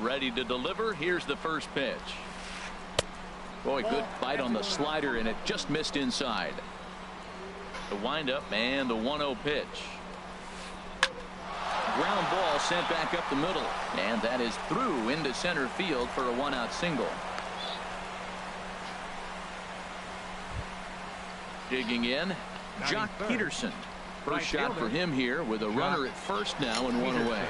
Ready to deliver. Here's the first pitch. Boy, good bite on the slider, and it just missed inside. The windup and the 1-0 pitch. Ground ball sent back up the middle, and that is through into center field for a 1-out single. Digging in, Jock Peterson. First shot for him here with a runner at first now and one away.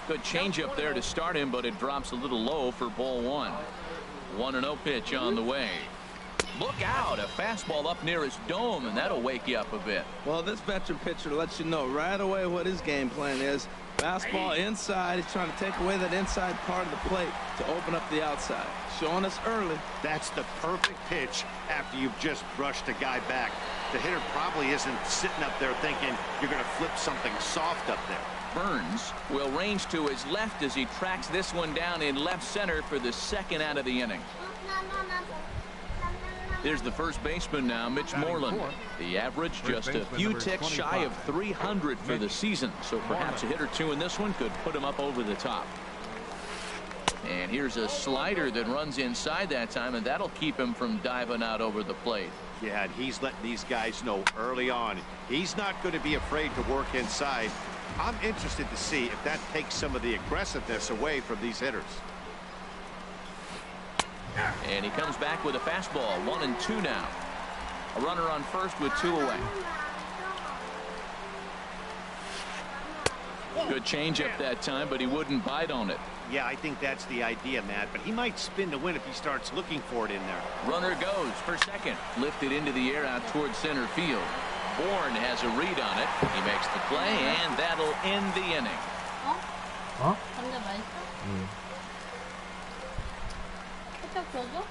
Good changeup there to start him, but it drops a little low for ball one. 1-0 pitch on the way. Look out, a fastball up near his dome, and that'll wake you up a bit. Well, this veteran pitcher lets you know right away what his game plan is. Fastball inside. He's trying to take away that inside part of the plate to open up the outside. Showing us early. That's the perfect pitch after you've just brushed a guy back. The hitter probably isn't sitting up there thinking you're going to flip something soft up there. Burns will range to his left as he tracks this one down in left center for the second out of the inning. There's the first baseman now, Mitch Moreland. The average just a few ticks shy of 300 for the season, so perhaps a hit or two in this one could put him up over the top. And here's a slider that runs inside that time, and that'll keep him from diving out over the plate. Yeah, and he's letting these guys know early on he's not going to be afraid to work inside. I'm interested to see if that takes some of the aggressiveness away from these hitters. And he comes back with a fastball. 1-2 now. A runner on first with 2 away. Good changeup that time, but he wouldn't bite on it. Yeah, I think that's the idea, Matt, but he might spin to win if he starts looking for it in there. Runner goes for second. Lifted into the air out towards center field. Bourne has a read on it. He makes the play, and that'll end the inning. 어? 감자 맛있어? 살짝 줘줘?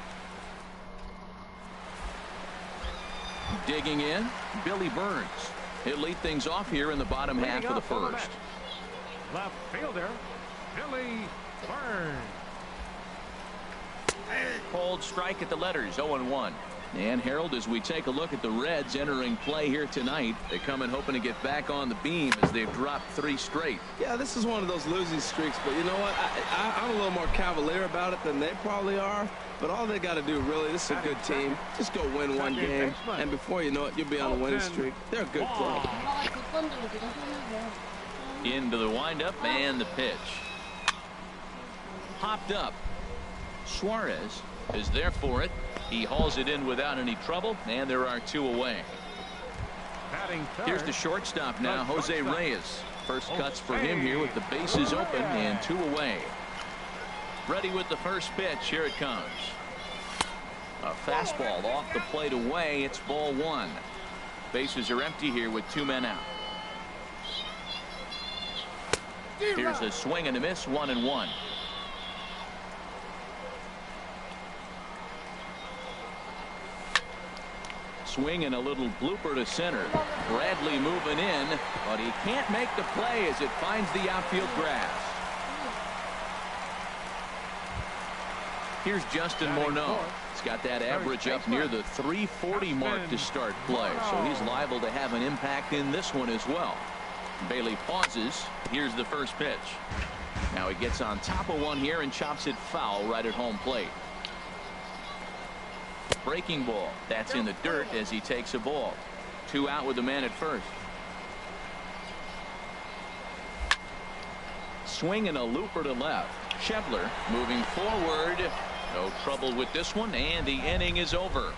Digging in, Billy Burns. He'll lead things off here in the bottom half of the first. Left fielder, Billy Burns. Cold strike at the letters, 0-1. And Harold, as we take a look at the Reds entering play here tonight, they come in hoping to get back on the beam as they've dropped 3 straight. Yeah, this is one of those losing streaks, but you know what? I'm a little more cavalier about it than they probably are. But all they got to do, really, this is a good team. Just go win one game, and before you know it, you'll be on a winning streak. They're a good club. 엄마가 2번 주고 네가 손을 대. Into the windup and the pitch. Popped up. Suarez is there for it. He hauls it in without any trouble, and there are 2 away. Here's the shortstop now, Jose Reyes. First cuts for him here with the bases open and 2 away. Ready with the first pitch. Here it comes. A fastball off the plate away. It's ball 1. Bases are empty here with 2 men out. Here's a swing and a miss. 1-1. Swing and a little blooper to center. Bradley moving in, but he can't make the play as it finds the outfield grass. Here's Justin Morneau. He's got that average up near the 340 mark to start play, so he's liable to have an impact in this one as well. Bailey pauses. Here's the first pitch. Now he gets on top of one here and chops it foul right at home plate. Breaking ball. That's in the dirt as he takes a ball. 2 out with the man at first. Swing and a looper to left. Schebler moving forward. No trouble with this one, and the inning is over.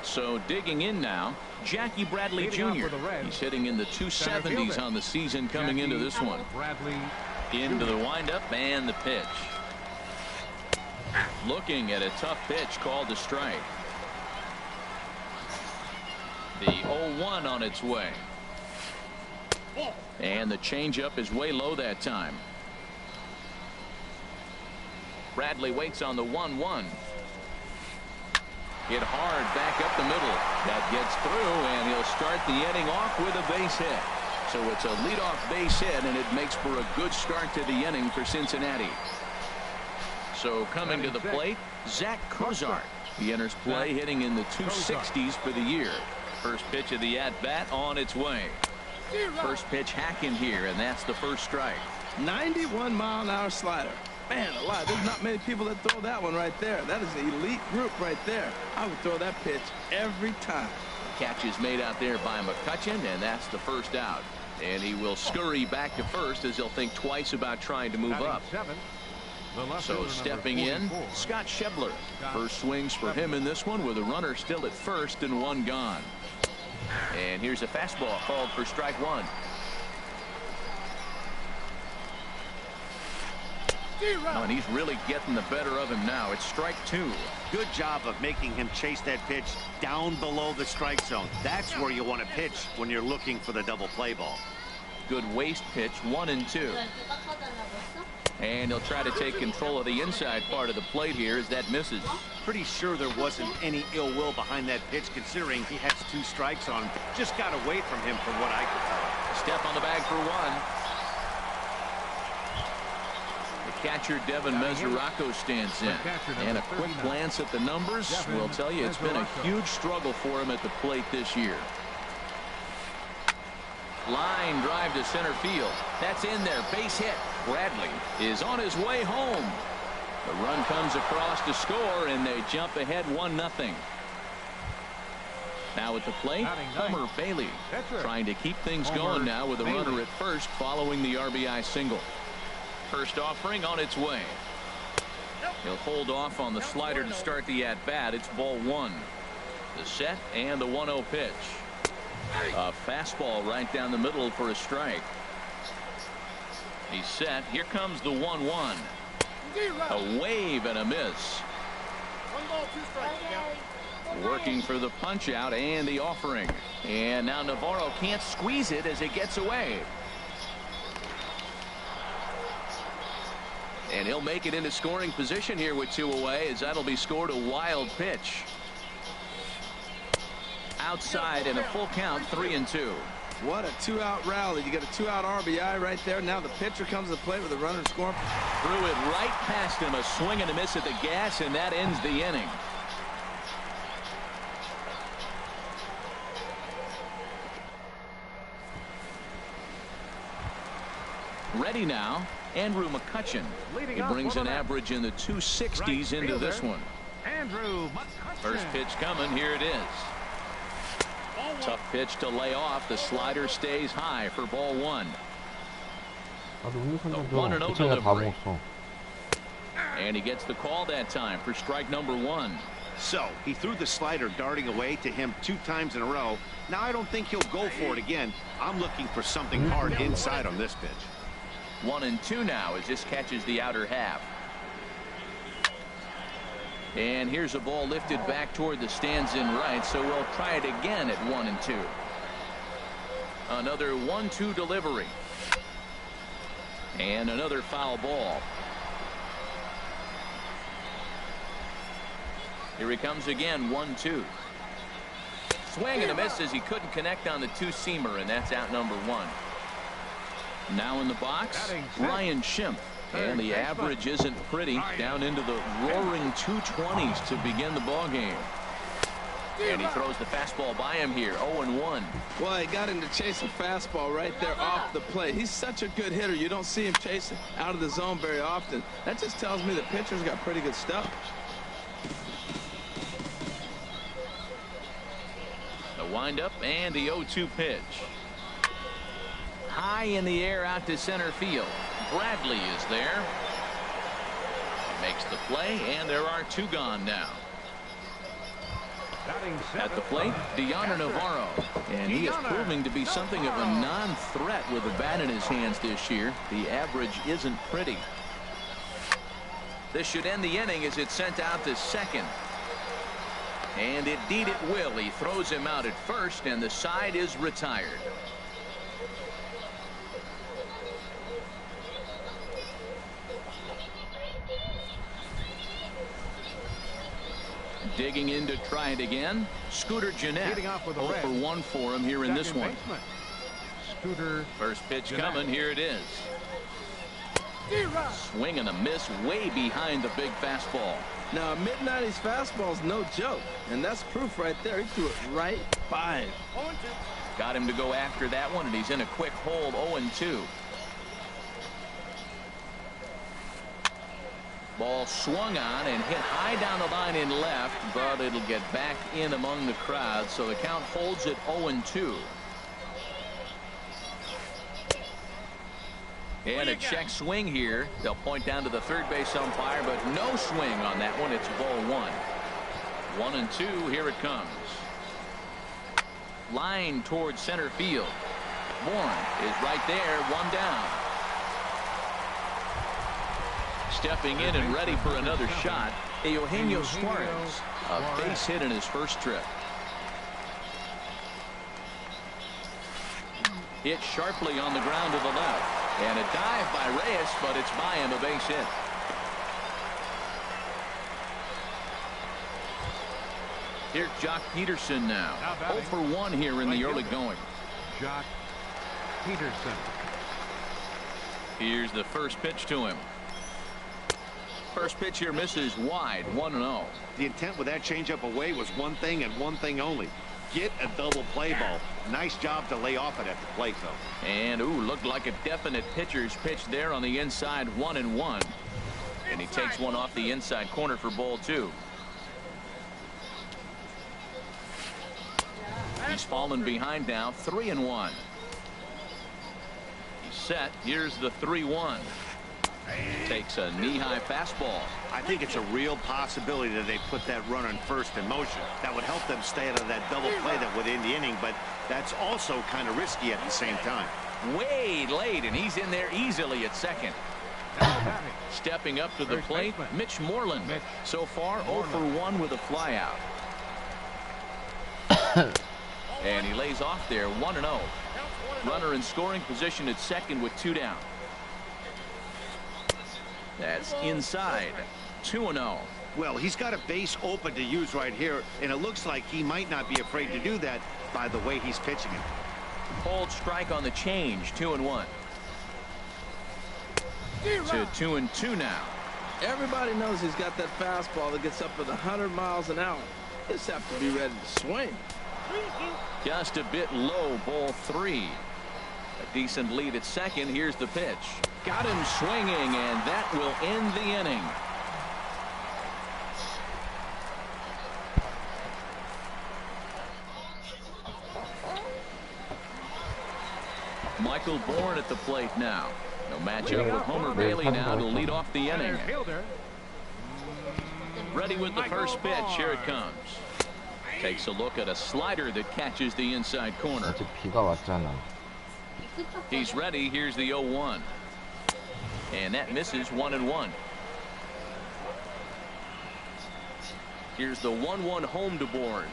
So digging in now, Jackie Bradley Jr. He's hitting in the 270s on the season coming into this one. Into the windup and the pitch. Looking at a tough pitch called a strike. The 0-1 on its way. And the changeup is way low that time. Bradley waits on the 1-1. Hit hard back up the middle. That gets through, and he'll start the inning off with a base hit. So it's a leadoff base hit, and it makes for a good start to the inning for Cincinnati. So coming to the plate, Zach Cozart. He enters play hitting in the 260s for the year. First pitch of the at-bat on its way. First pitch hacking here, and that's the first strike. 91-mile-an-hour slider. Man alive, there's not many people that throw that one right there. That is an elite group right there. I would throw that pitch every time. Catch is made out there by McCutchen, and that's the first out. And he will scurry back to first as he'll think twice about trying to move up. So stepping in, Scott Schebler. First swings for him in this one with a runner still at first and one gone. And here's a fastball called for strike one. Oh, and he's really getting the better of him now. It's strike two. Good job of making him chase that pitch down below the strike zone. That's where you want to pitch when you're looking for the double play ball. Good waist pitch, 1-2. And he'll try to take control of the inside part of the plate here as that misses. Pretty sure there wasn't any ill will behind that pitch, considering he has 2 strikes on him. Just got away from him from what I could tell. Step on the bag for one. The catcher Devin Mesoraco stands in, and a quick glance at the numbers will tell you it's been a huge struggle for him at the plate this year. Line drive to center field. That's in there. Base hit. Bradley is on his way home. The run comes across to score, and they jump ahead 1-0. Now at the plate, Homer Bailey trying to keep things going now with a runner at first following the RBI single. First offering on its way. He'll hold off on the slider to start the at-bat. It's ball one. The set and the 1-0 pitch. A fastball right down the middle for a strike. He's set. Here comes the 1-1. A wave and a miss. 1 ball, 2 strikes. Working for the punch out and the offering. And now Navarro can't squeeze it as it gets away. And he'll make it into scoring position here with 2 away, as that'll be scored a wild pitch. Outside and a full count, 3-2. What a 2-out rally. You get a 2-out RBI right there. Now the pitcher comes to the plate with a runner scoring. Threw it right past him. A swing and a miss at the gas, and that ends the inning. Ready now, Andrew McCutchen. He brings an average in the 260s into this one. Andrew McCutchen. First pitch coming. Here it is. Tough pitch to lay off. The slider stays high for ball one. 나도 The 1-0 delivery. And he gets the call that time for strike number one. So he threw the slider darting away to him 2 times in a row. Now I don't think he'll go for it again. I'm looking for something hard inside on this pitch. 1-2 now as this catches the outer half. And here's a ball lifted back toward the stands in right, so we'll try it again at 1-2. Another 1-2 delivery. And another foul ball. Here he comes again, 1-2. Swing and a miss as he couldn't connect on the 2-seamer, and that's out number 1. Now in the box, Ryan Schimpf. And the average isn't pretty, down into the roaring 220s to begin the ball game. And he throws the fastball by him here, 0-1. Well, he got him to chase a fastball right there off the plate. He's such a good hitter. You don't see him chasing out of the zone very often. That just tells me the pitcher's got pretty good stuff. The windup and the 0-2 pitch. High in the air out to center field. Bradley is there. Makes the play, and there are 2 gone now. At the plate, Dioner Navarro. And he is proving to be something of a non-threat with the bat in his hands this year. The average isn't pretty. This should end the inning as it's sent out to second. And indeed it will. He throws him out at first, and the side is retired. Digging in to try it again, Scooter Gennett. 0 for 1 for him here in this one. First pitch coming. Here it is. Swing and a miss way behind the big fastball. Now, a mid-90s fastball is no joke, and that's proof right there. He threw it right by him. Got him to go after that one, and he's in a quick hold, 0-2. Ball swung on and hit high down the line in left, but it'll get back in among the crowd, so the count holds at 0-2. And a check swing here. They'll point down to the third base umpire, but no swing on that one. It's ball one. 1-2. Here it comes. Line towards center field. Bourne is right there. One down. Stepping in and ready for another shot, Eugenio Suarez. A base hit in his first trip. Hit sharply on the ground to the left. And a dive by Reyes, but it's by him, a base hit. Here's Jock Peterson now. 0 for 1 here in the early going. Jock Peterson. Here's the first pitch to him. First pitch here misses wide, 1-0. The intent with that changeup away was one thing and one thing only. Get a double play ball. Nice job to lay off it at the plate, though. And, looked like a definite pitcher's pitch there on the inside, 1-1. And he takes one off the inside corner for ball two. He's fallen behind now, 3-1. He's set. Here's the 3-1. Takes a knee-high fastball. I think it's a real possibility that they put that runner in first in motion. That would help them stay out of that double play that would end the inning, but that's also kind of risky at the same time. Way late, and he's in there easily at second. Stepping up to the plate, Mitch Moreland. So far, 0 for 1 with a flyout. And he lays off there, 1-0. Runner in scoring position at second with 2 down. That's inside, 2-0. Well, he's got a base open to use right here, and it looks like he might not be afraid to do that by the way he's pitching it. Cold strike on the change, 2-1. To 2-2 now. Everybody knows he's got that fastball that gets up at 100 miles an hour. Just have to be ready to swing. Just a bit low, ball 3. A decent lead at second. Here's the pitch. Got him swinging, and that will end the inning. Michael Bourne at the plate now. No matchup with Homer Bailey now to lead off the inning. Ready with the first pitch. Here it comes. Takes a look at a slider that catches the inside corner. He's ready. Here's the 0-1. And that misses, 1-1. Here's the 1-1 home to Bourne.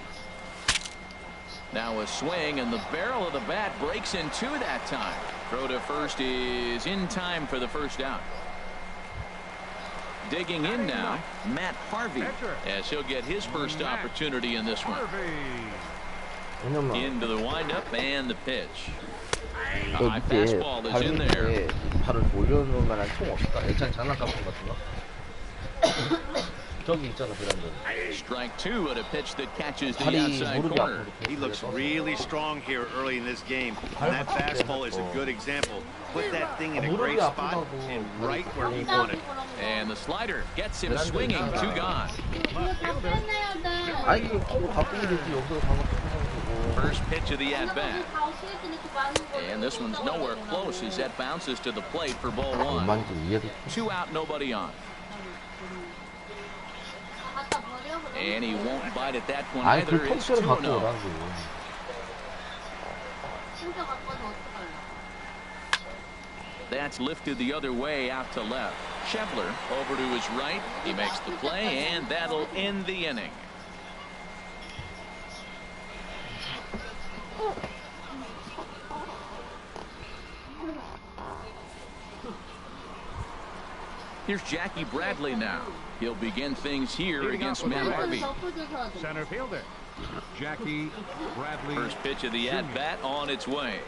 Now a swing, and the barrel of the bat breaks in two that time. Throw to first is in time for the first out. Digging in now, Matt Harvey, as he'll get his first opportunity in this one. Into the windup and the pitch. A high fastball is in there. 발을 올려놓을 만한 통 없을까? 예찬 장난감 같은 거. 저기 있잖아, 그런데. Strike 2 at a pitch that catches the outside corner. He looks really strong here early in this game. And that fastball is a good example. Put that thing in a great spot and right where he wanted it. And the slider gets him swinging, 2 gone. 아니, 바쁘게 됐지, 여기서 방금. First pitch of the at-bat. And this one's nowhere close as that bounces to the plate for ball 1. 2 out, nobody on. And he won't bite at that one either. It's 2-0. That's lifted the other way out to left. Scheffler over to his right. He makes the play, and that'll end the inning. Here's Jackie Bradley now. He'll begin things here against Matt Harvey. Center fielder Jackie Bradley. First pitch of the at-bat on its way.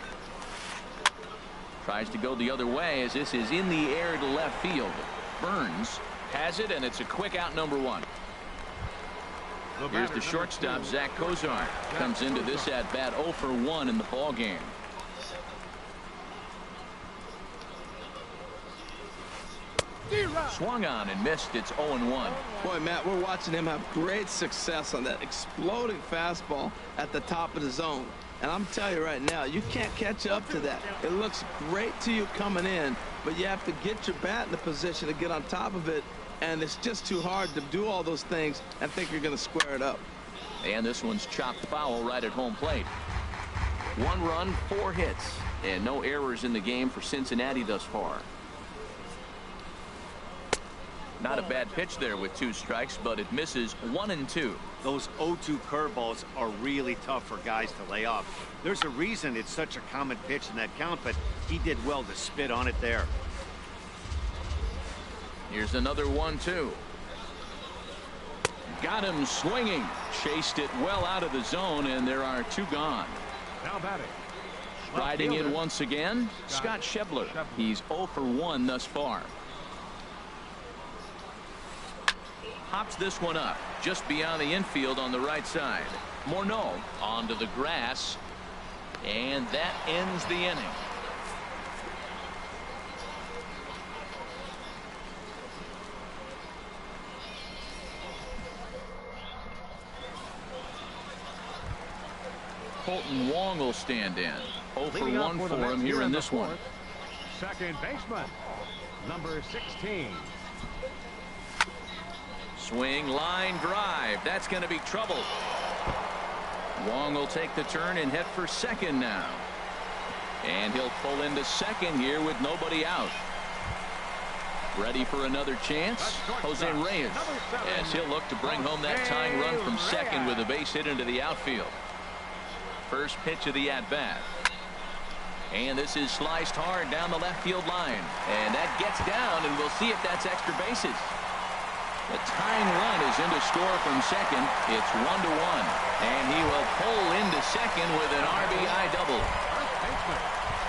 Tries to go the other way as this is in the air to left field. Burns has it, and it's a quick out, number one. Here's the shortstop, Zach Kozar. Comes into this at bat 0 for 1 in the ball game. Swung on and missed. It's 0-1. Boy, Matt, we're watching him have great success on that exploding fastball at the top of the zone. And I'm telling you right now, you can't catch up to that. It looks great to you coming in, but you have to get your bat in a position to get on top of it. And it's just too hard to do all those things and think you're going to square it up. And this one's chopped foul right at home plate. 1 run, 4 hits, and no errors in the game for Cincinnati thus far. Not a bad pitch there with 2 strikes, but it misses 1 and 2. Those 0-2 curveballs are really tough for guys to lay off. There's a reason it's such a common pitch in that count, but he did well to spit on it there. Here's another 1-2. Got him swinging. Chased it well out of the zone, and there are 2 gone. Now batting. Riding in once again, Scott Schebler. He's 0 for 1 thus far. Hops this one up just beyond the infield on the right side. Morneau onto the grass, and that ends the inning. Colton Wong will stand in. 0 for 1 for him here in this one. Second baseman, number 16. Swing, line drive. That's going to be trouble. Wong will take the turn and head for second now. And he'll pull into second here with nobody out. Ready for another chance? Jose Reyes. Yes, he'll look to bring home that tying run from second with a base hit into the outfield. First pitch of the at-bat. And this is sliced hard down the left field line. And that gets down, and we'll see if that's extra bases. The tying run is into score from second. It's 1-1. And he will pull into second with an RBI double.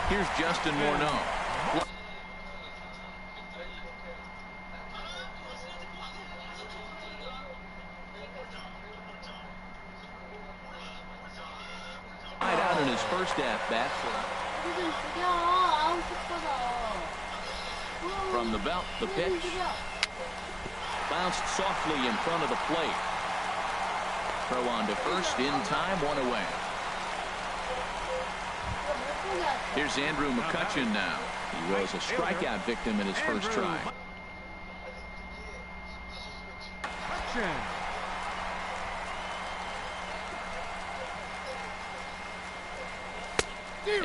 Here's Justin Morneau. Right out in his first at-bat. From the belt, the pitch. Bounced softly in front of the plate. Throw on to first in time, 1 away. Here's Andrew McCutchen now. He was a strikeout victim in his first try.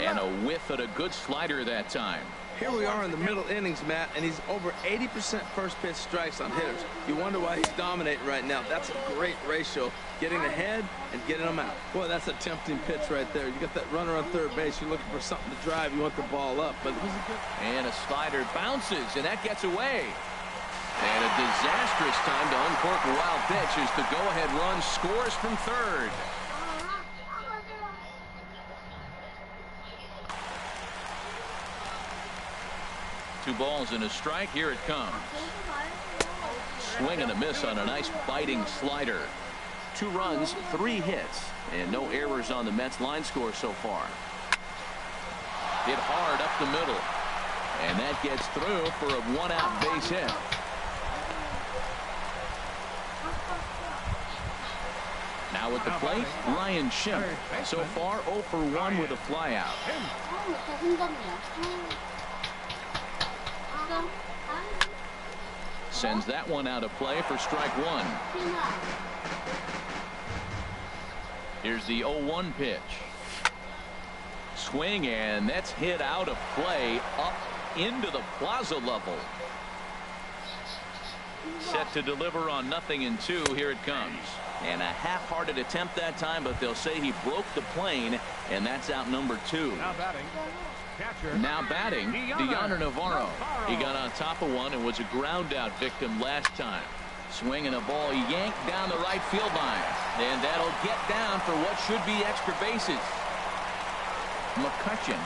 And a whiff at a good slider that time. Here we are in the middle innings, Matt, and he's over 80% first pitch strikes on hitters. You wonder why he's dominating right now. That's a great ratio, getting ahead and getting them out. Boy, that's a tempting pitch right there. You got that runner on third base. You're looking for something to drive. You want the ball up, but it was a good. And a slider bounces, and that gets away. And a disastrous time to uncork a wild pitch as the go-ahead run scores from third. Two balls and a strike. Here it comes. Swing and a miss on a nice biting slider. 2 runs, 3 hits, and no errors on the Mets line score so far. Hit hard up the middle, and that gets through for a 1-out base hit. Now at the plate, Ryan Schimpf. So far 0 for 1 with a flyout. Sends that one out of play for strike 1. Here's the 0-1 pitch. Swing, and that's hit out of play up into the plaza level. Set to deliver on 0-2. Here it comes. And a half-hearted attempt that time, but they'll say he broke the plane, and that's out number 2. Now batting, Deoner Navarro. He got on top of one and was a ground-out victim last time. Swinging a ball yanked down the right field line, and that'll get down for what should be extra bases. McCutchen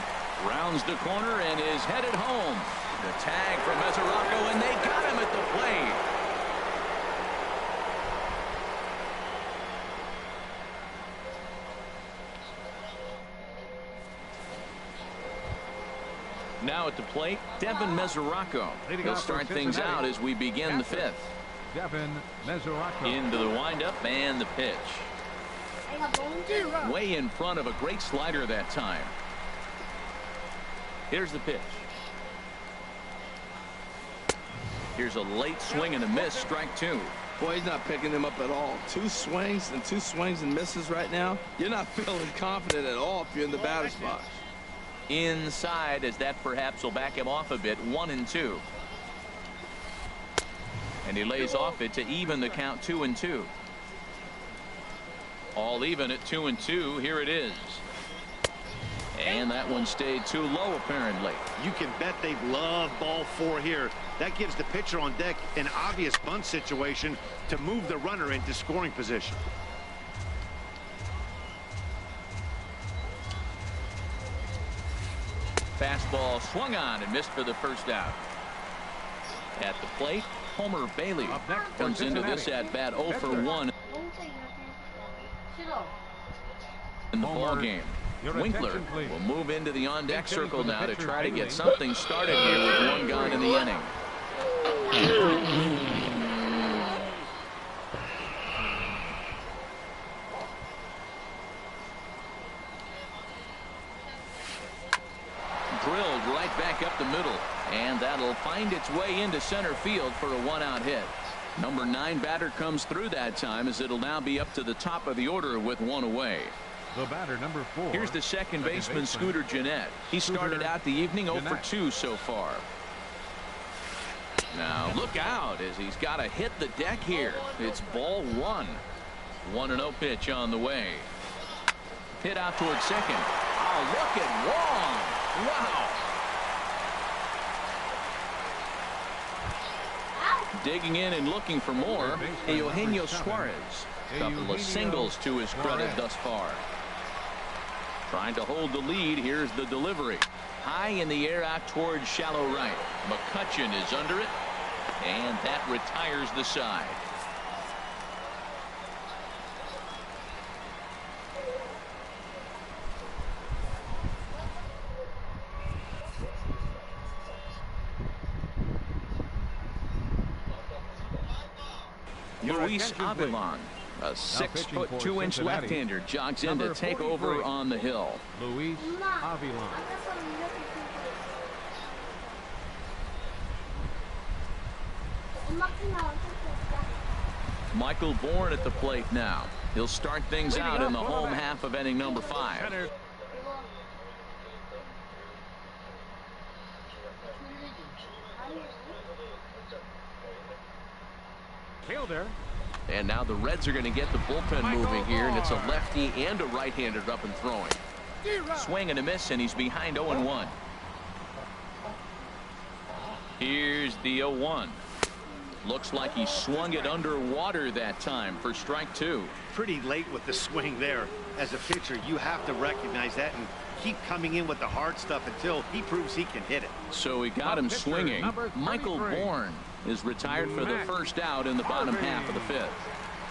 Rounds the corner and is headed home. The tag from Mesoraco, and they got him at the plate. Now at the plate, Devin Mesoraco. He'll start things out as we begin the fifth. Devin Mesoraco. Into the windup and the pitch. Way in front of a great slider that time. Here's the pitch. Here's a late swing and a miss, strike two. Boy, he's not picking him up at all. Two swings and misses right now. You're not feeling confident at all if you're in the batter's box. Inside, as that perhaps will back him off a bit. 1-2. And he lays off it to even the count. 2-2. All even at 2-2. Here it is. And that one stayed too low, apparently. You can bet they love ball four here. That gives the pitcher on deck an obvious bunt situation to move the runner into scoring position. Fastball swung on and missed for the first out. At the plate, Homer Bailey comes into this at bat 0 for 1 in the ball game. Winkler will move into the on deck circle now to try to get something started here with one gone in the inning. Drilled right back up the middle, and that'll find its way into center field for a one-out hit. Number 9 batter comes through that time, as it'll now be up to the top of the order with one away. The batter, number 4. Here's the second baseman, Scooter Gennett. He started out the evening 0 for 2 so far. Now look out, as he's got to hit the deck here. It's ball 1. 1-0 pitch on the way. Hit out towards second. Oh, look at Wong. Wow. Digging in and looking for more, Eugenio Suarez. Couple of singles to his credit thus far. Trying to hold the lead. Here's the delivery. High in the air out towards shallow right. McCutchen is under it, and that retires the side. Luis Avilan, a 6'2" left-hander, jogs in to take over on the hill. Luis Avilan. Michael Bourne at the plate now. He'll start things out in the home half of inning number 5. Fielder. And now the Reds are going to get the bullpen moving here, and it's a lefty and a right-hander up and throwing. Swing and a miss, and he's behind 0-1. Here's the 0-1. Looks like he swung it underwater that time for strike 2. Pretty late with the swing there. As a pitcher, you have to recognize that and keep coming in with the hard stuff until he proves he can hit it. So we got him swinging. Michael Bourne is retired for the first out in the bottom half of the 5th.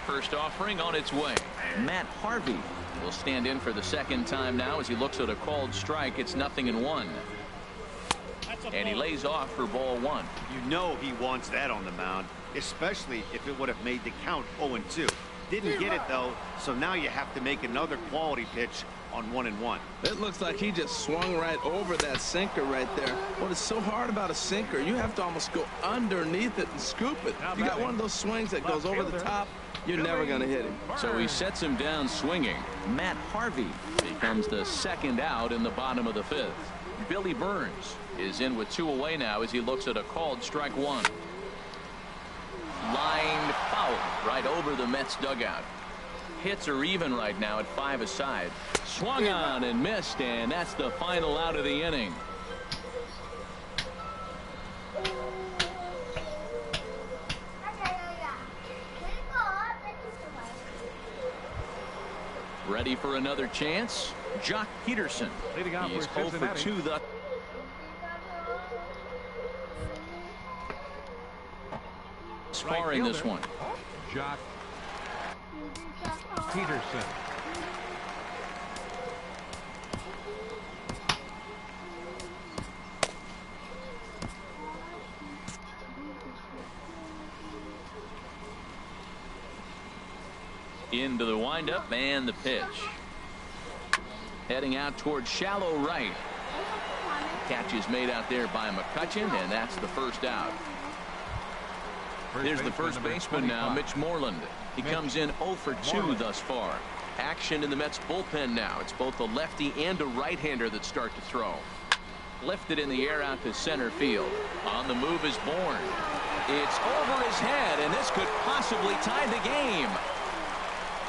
First offering on its way. Matt Harvey will stand in for the second time now as he looks at a called strike. It's 0-1. And he lays off for ball 1. You know he wants that on the mound, especially if it would have made the count 0-2. Didn't get it though, so now you have to make another quality pitch on 1-1. It looks like he just swung right over that sinker right there. What is so hard about a sinker, you have to almost go underneath it and scoop it. If you got one of those swings that goes over the top, you're never going to hit him. So he sets him down swinging. Matt Harvey becomes the second out in the bottom of the 5th. Billy Burns is in with 2 away now as he looks at a called strike 1. Lined foul right over the Mets dugout. Hits are even right now at 5 aside. Swung on and missed, and that's the final out of the inning. Ready for another chance? Jock Peterson. Leading off He's for 0 for 2 thus. Far in this one. Jock Peterson. Into the windup and the pitch. Heading out towards shallow right. Catch is made out there by McCutcheon, and that's the first out. There's the first baseman now, Mitch Moreland. He comes in 0 for 2 thus far. Action in the Mets bullpen now. It's both a lefty and a right-hander that start to throw. Lifted in the air out to center field. On the move is Bourne. It's over his head, and this could possibly tie the game.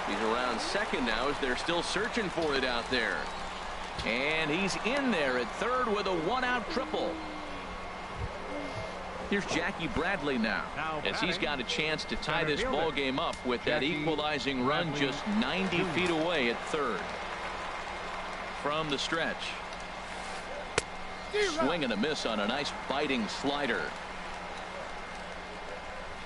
He's around second now as they're still searching for it out there. And he's in there at third with a one-out triple. Here's Jackie Bradley now as he's got a chance to tie this ball game up with that equalizing run just 90 feet away at third. From the stretch. Swing and a miss on a nice biting slider.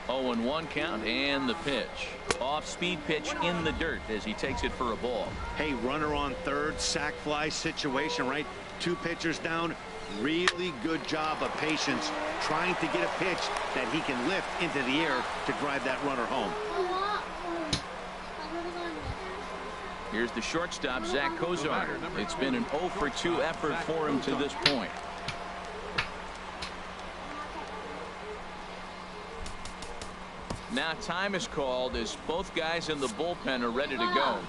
0-1 count and the pitch. Off-speed pitch in the dirt as he takes it for a ball. Hey, runner on third, sac fly situation, right? 2 pitchers down. Really good job of patience trying to get a pitch that he can lift into the air to drive that runner home. Here's the shortstop, Zach Kozar. It's been an 0 for 2 effort for him to this point. Now time is called as both guys in the bullpen are ready to go.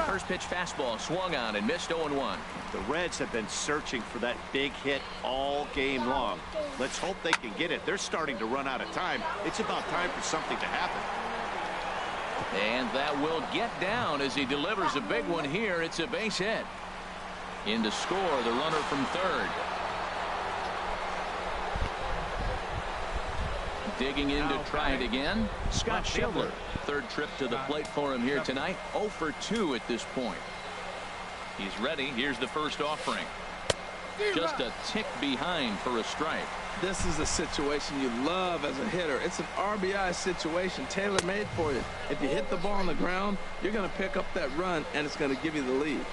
First pitch fastball swung on and missed. 0-1. The Reds have been searching for that big hit all game long. Let's hope they can get it. They're starting to run out of time. It's about time for something to happen. And that will get down as he delivers a big one here. It's a base hit. In to score the runner from third. Digging in to try it again. Scott Schindler. Third trip to the plate for him here tonight. 0 for 2 at this point. He's ready. Here's the first offering. Just a tick behind for a strike. This is a situation you love as a hitter. It's an RBI situation tailor-made for you. If you hit the ball on the ground, you're going to pick up that run, and it's going to give you the lead.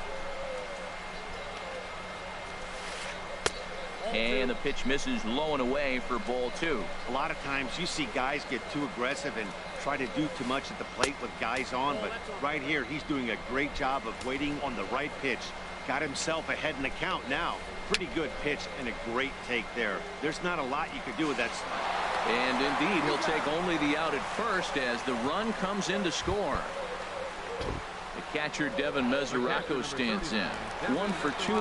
And the pitch misses low and away for ball 2. A lot of times you see guys get too aggressive and try to do too much at the plate with guys on, but right here he's doing a great job of waiting on the right pitch. Got himself ahead in the count now. Pretty good pitch and a great take there. There's not a lot you could do with that. And indeed he'll take only the out at first as the run comes in to score. The catcher Devin Mesoraco stands in. 1 for 2.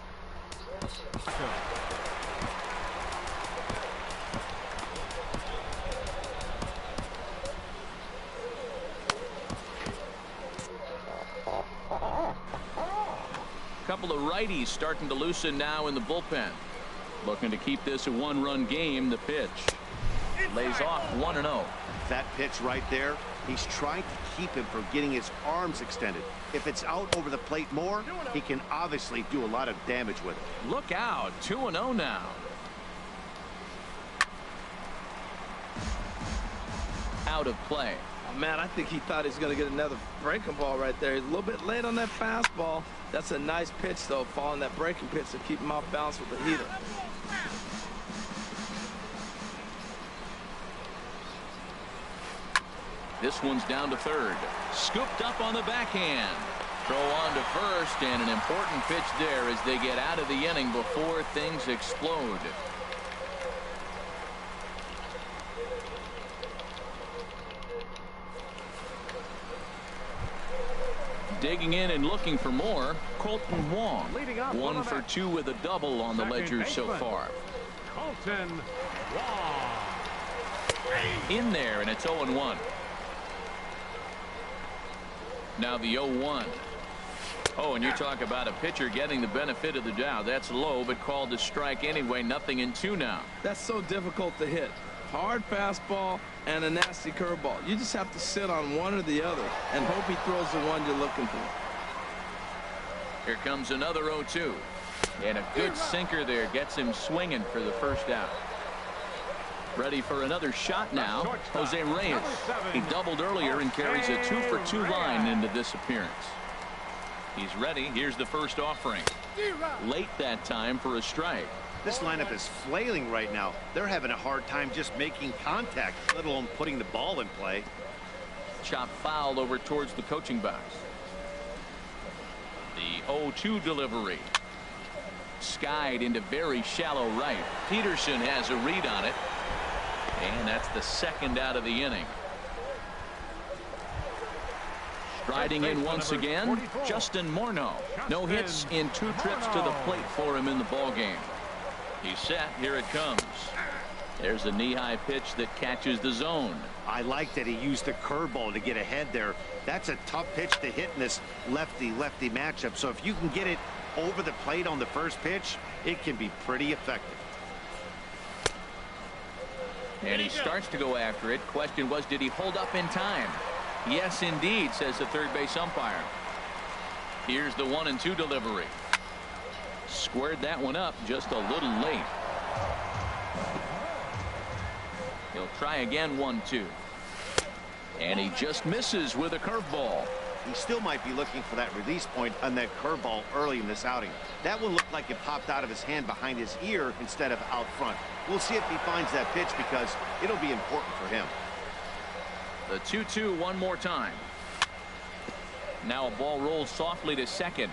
Couple of righties starting to loosen now in the bullpen. Looking to keep this a one-run game. The pitch lays off 1-0. That pitch right there, he's trying to keep him from getting his arms extended. If it's out over the plate more, he can obviously do a lot of damage with it. Look out. 2-0 now. Out of play. Man, I think he thought he was going to get another breaking ball right there. He's a little bit late on that fastball. That's a nice pitch, though, following that breaking pitch to keep him off balance with the heater. This one's down to third. Scooped up on the backhand. Throw on to first, and an important pitch there as they get out of the inning before things explode. Digging in and looking for more, Colton Wong. 1 for 2 with a double on the ledger so far. Colton Wong. In there, and it's 0-1. Now the 0-1. Oh, and you talk about a pitcher getting the benefit of the doubt. That's low, but called a strike anyway. Nothing in 2 now. That's so difficult to hit. Hard fastball and a nasty curveball. You just have to sit on one or the other and hope he throws the one you're looking for. Here comes another 0-2. And a good sinker there gets him swinging for the first out. Ready for another shot now, Jose Reyes. He doubled earlier and carries a 2-for-2 line into this appearance. He's ready. Here's the first offering. Late that time for a strike. This lineup is flailing right now. They're having a hard time just making contact, let alone putting the ball in play. Chop foul over towards the coaching box. The 0-2 delivery. Skied into very shallow right. Peterson has a read on it. And that's the second out of the inning. Striding in once again, Justin Morneau. No hits in 2 trips to the plate for him in the ballgame. He's set. Here it comes. There's a knee-high pitch that catches the zone. I like that he used the curveball to get ahead there. That's a tough pitch to hit in this lefty-lefty matchup. So if you can get it over the plate on the first pitch, it can be pretty effective. And he starts to go after it. Question was, did he hold up in time? Yes, indeed, says the third base umpire. Here's the 1-2 delivery. Squared that one up just a little late. He'll try again, 1-2. And he just misses with a curveball. He still might be looking for that release point on that curveball early in this outing. That one looked like it popped out of his hand behind his ear instead of out front. We'll see if he finds that pitch because it'll be important for him. The 2-2 one more time. Now a ball rolls softly to second.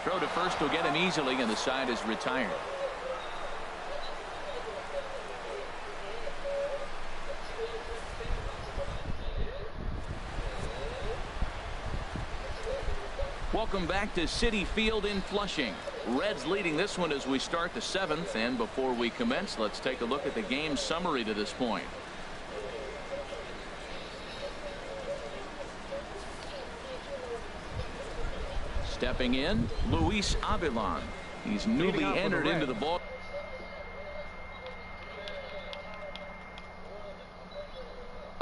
Throw to first will get him easily, and the side is retired. Welcome back to Citi Field in Flushing. Reds leading this one as we start the 7th, and before we commence, let's take a look at the game summary to this point. Stepping in, Luis Avilan. He's newly entered into the ball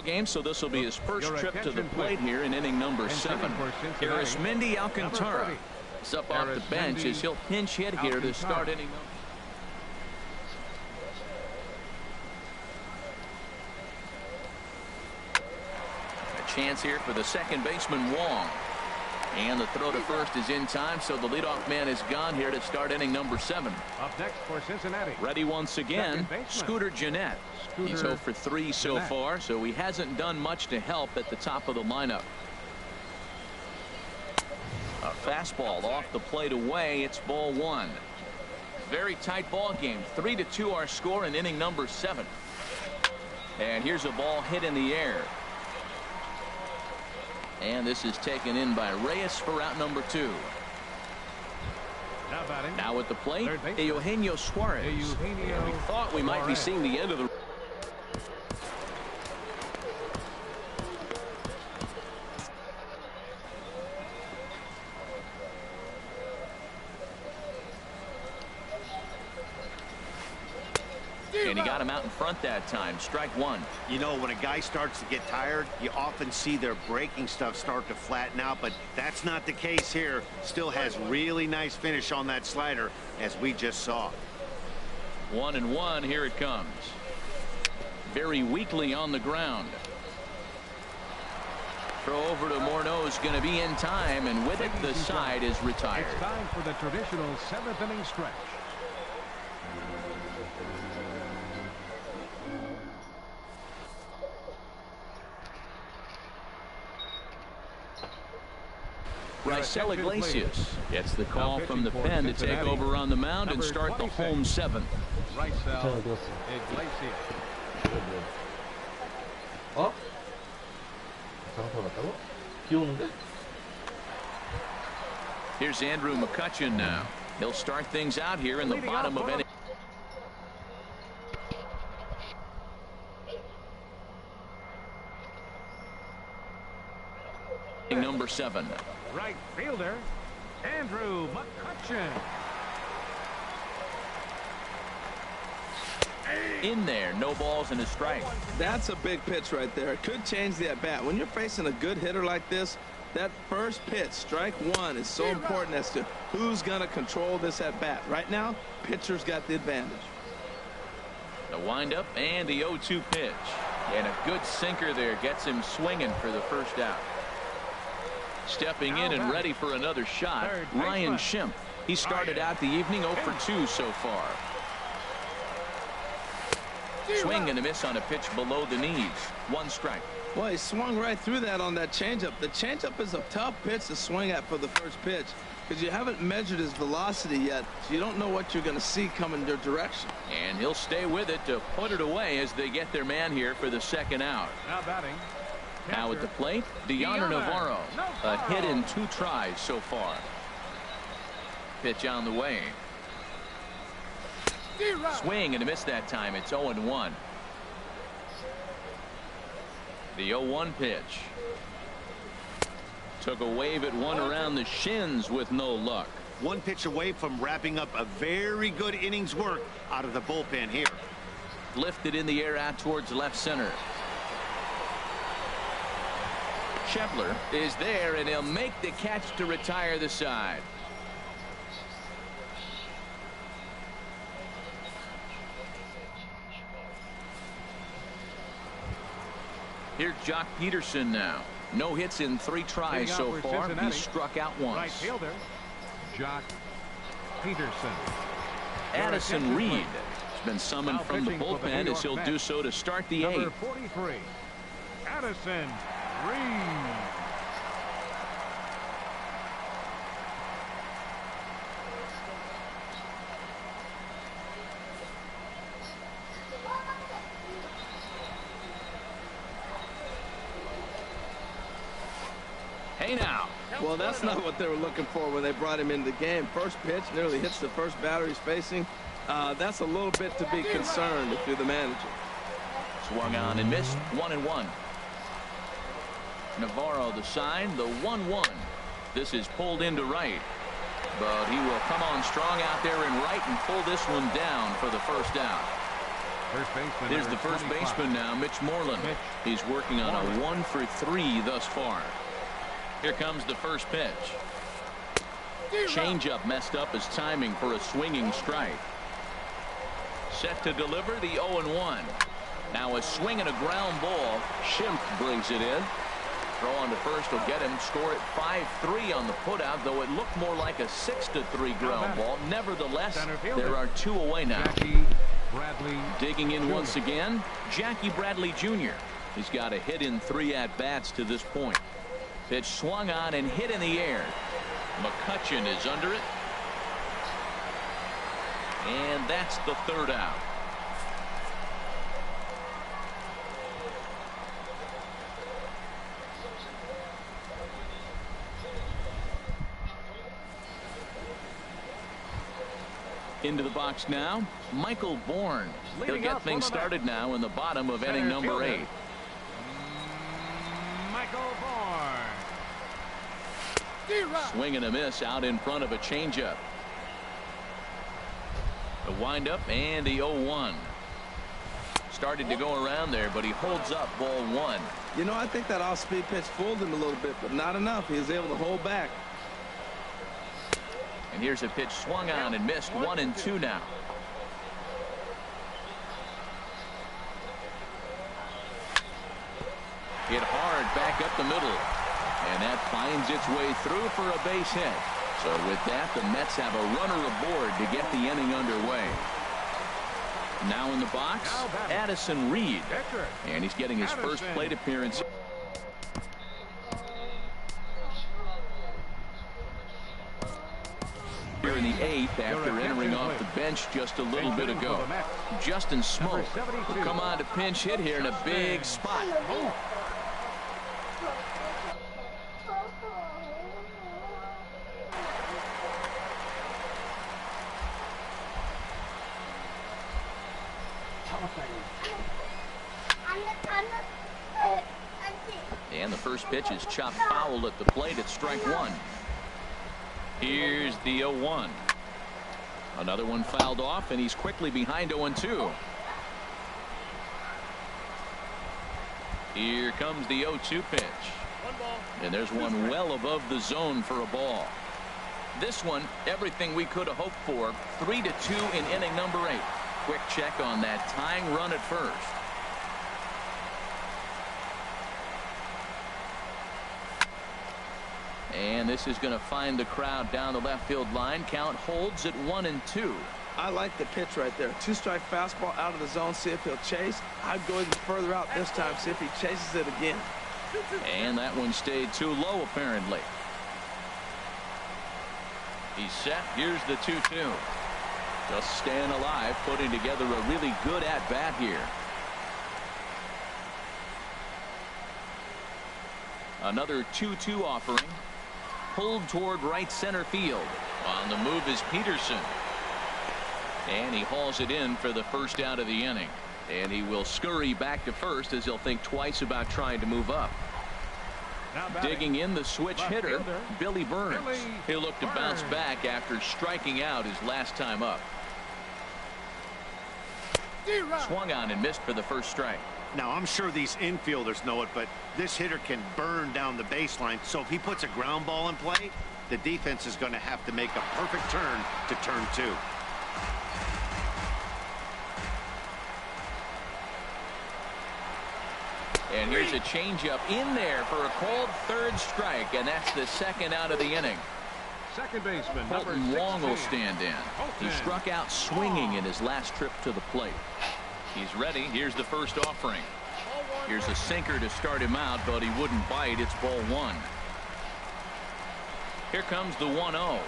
game, so this will be his first trip to the plate here in inning number 7. Arismendi Alcantara is up off the bench as he'll pinch hit here to start inning. A chance here for the second baseman, Wong. And the throw to first is in time, so the leadoff man is gone here to start inning number 7. Up next for Cincinnati. Ready once again, Scooter Gennett. He's 0 for 3 so far, so he hasn't done much to help at the top of the lineup. A fastball off the plate away. It's ball 1. Very tight ball game. 3-2 our score in inning number 7. And here's a ball hit in the air. And this is taken in by Reyes for out number 2. Now at the plate, Eugenio Suarez. And we thought we might be seeing the end of the. And he got him out in front that time. Strike 1. You know, when a guy starts to get tired, you often see their breaking stuff start to flatten out, but that's not the case here. Still has really nice finish on that slider, as we just saw. 1-1. Here it comes. Very weakly on the ground. Throw over to Morneau is going to be in time, and with it, the side is retired. It's time for the traditional 7th inning stretch. Raisel Iglesias gets the call from the pen to take over on the mound and start the home 7th. Raisel Iglesias. 어? 장소 같다고? 비 오는데? Here's Andrew McCutchen now. He'll start things out here in the bottom of inning. Number 7. Right fielder, Andrew McCutchen. In there, no balls and a strike. That's a big pitch right there. It could change the at-bat. When you're facing a good hitter like this, that first pitch, strike one, is so important as to who's going to control this at-bat. Right now, pitcher's got the advantage. The windup and the 0-2 pitch. And a good sinker there gets him swinging for the first out. Stepping in and ready for another shot, Ryan Schimpf. He started out the evening 0 for 2 so far. Swing and a miss on a pitch below the knees. 1 strike. Well, he swung right through that on that changeup. The changeup is a tough pitch to swing at for the first pitch because you haven't measured his velocity yet, so you don't know what you're going to see coming your direction. And he'll stay with it to put it away as they get their man here for the second out. Now batting. Now at the plate, Deoner Navarro. A hit in 2 tries so far. Pitch on the way. Swing and a miss that time. It's 0-1. The 0-1 pitch. Took a wave at one around the shins with no luck. 1 pitch away from wrapping up a very good innings work out of the bullpen here. Lifted in the air out towards left center. Schebler is there, and he'll make the catch to retire the side. Here's Jock Peterson now. No hits in 3 tries so far. He's struck out once. Right fielder, Jock Peterson. Addison Reed has been summoned from the bullpen as he'll do so to start the 8th. Number 43, Addison Reed. Hey now. Well, that's not what they were looking for when they brought him into the game. First pitch nearly hits the first batter he's facing. That's a little bit to be concerned if you're the manager. Swung on and missed. 1-1. Navarro the sign, the 1-1. This is pulled into right, but he will come on strong out there in right and pull this one down for the first out. First baseman. There's the first baseman now, Mitch Moreland. He's working on a 1 for 3 thus far. Here comes the first pitch. Changeup messed up his timing for a swinging strike. Set to deliver the 0-1. Now a swing and a ground ball. Schimpf brings it in. Throw on to first will get him. Score at 5-3 on the putout, though it looked more like a 6-3 ground ball. Nevertheless, there are 2 away now. Jackie Bradley digging in Jr. once again, Jackie Bradley Jr. He's got a hit in 3 at-bats to this point. Pitch swung on and hit in the air. McCutchen is under it. And that's the 3rd out. Into the box now, Michael Bourne. He'll get things started now in the bottom of inning number 8. Michael Bourne. Swing and a miss out in front of a changeup. The windup and the 0-1. Started to go around there, but he holds up ball 1. You know, I think that off-speed pitch fooled him a little bit, but not enough. He was able to hold back. And here's a pitch swung on and missed. 1-2 now. Hit hard back up the middle. And that finds its way through for a base hit. So with that, the Mets have a runner aboard to get the inning underway. Now in the box, Addison Reed. And he's getting his first plate appearance. Here in the 8th after entering off the bench just a little bit ago. Justin Smoke will come on to pinch hit here in a big spot. And the first pitch is chopped foul at the plate at strike 1. Here's the 0-1. Another one fouled off, and he's quickly behind 0-2. Here comes the 0-2 pitch. And there's one well above the zone for a ball. This one, everything we could have hoped for. 3-2 in inning number 8. Quick check on that tying run at first. And this is going to find the crowd down the left field line. Count holds at 1-2. I like the pitch right there. 2-strike fastball out of the zone. See if he'll chase. I'd go even further out this time. See if he chases it again. And that one stayed too low, apparently. He's set. Here's the 2-2. Just staying alive, putting together a really good at-bat here. Another 2-2 offering. Pulled toward right center field. On the move is Peterson. And he hauls it in for the first out of the inning. And he will scurry back to first as he'll think twice about trying to move up. Digging in the switch hitter, Billy Burns. He'll look to bounce back after striking out his last time up. Swung on and missed for the first strike. Now, I'm sure these infielders know it, but this hitter can burn down the baseline. So if he puts a ground ball in play, the defense is going to have to make a perfect turn to turn 2. And here's a changeup in there for a called third strike, and that's the second out of the inning. Second baseman, Colton Wong will stand in. He struck out swinging in his last trip to the plate. He's ready. Here's the first offering. Here's a sinker to start him out, but he wouldn't bite. It's ball 1. Here comes the 1-0.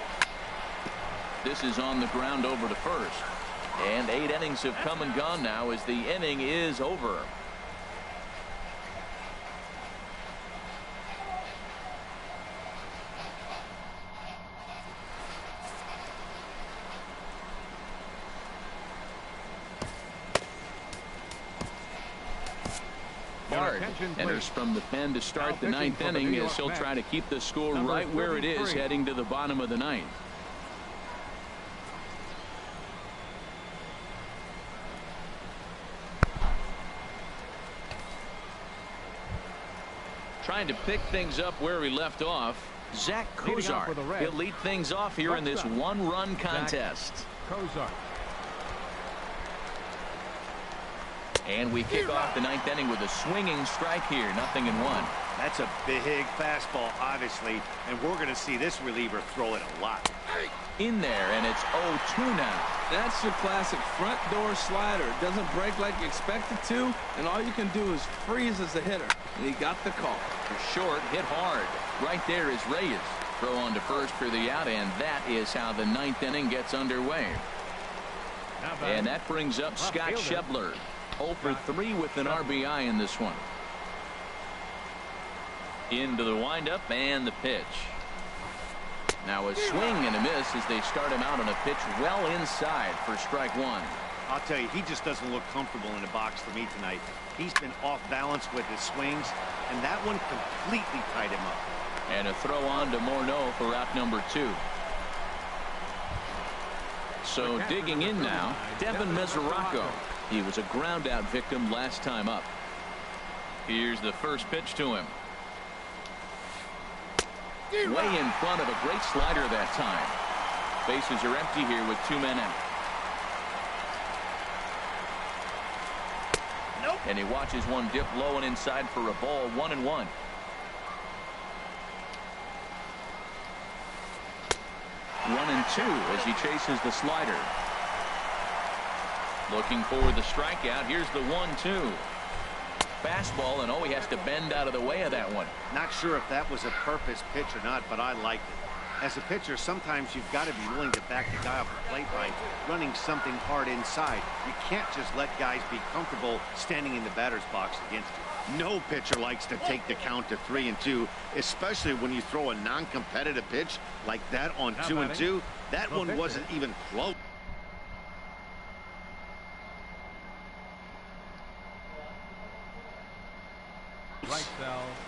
This is on the ground over to first. And 8 innings have come and gone now as the inning is over. Bard enters from the pen to start the 9th inning as he'll try to keep the score right where it is heading to the bottom of the 9th. Trying to pick things up where he left off, Zach Kozar. He'll lead things off here in this one-run contest. Kozar. And we kick off the 9th inning with a swinging strike here. 0-1. That's a big fastball, obviously, and we're going to see this reliever throw it a lot. In there, and it's 0-2 now. That's your classic front door slider. It doesn't break like you expect it to, and all you can do is freeze as a hitter. And he got the call. Short, hit hard. Right there is Reyes. Throw on to first for the out, and that is how the 9th inning gets underway. And that brings up Scott Schebler. 0 for 3 with an RBI in this one. Into the windup and the pitch. Now a swing and a miss as they start him out on a pitch well inside for strike 1. I'll tell you, he just doesn't look comfortable in the box for me tonight. He's been off balance with his swings, and that one completely tied him up. And a throw on to Morneau for out number 2. So digging in now, Devin Mesoraco. He was a ground out victim last time up. Here's the first pitch to him. Way in front of a great slider that time. Bases are empty here with 2 men out. And he watches one dip low and inside for a ball. 1-1. One and 2 as he chases the slider. Looking for the strikeout. Here's the 1-2. Fastball, and he has to bend out of the way of that one. Not sure if that was a purpose pitch or not, but I liked it. As a pitcher, sometimes you've got to be willing to back the guy off the plate by running something hard inside. You can't just let guys be comfortable standing in the batter's box against you. No pitcher likes to take the count to 3-2, especially when you throw a non-competitive pitch like that on 2-2. That one wasn't even close.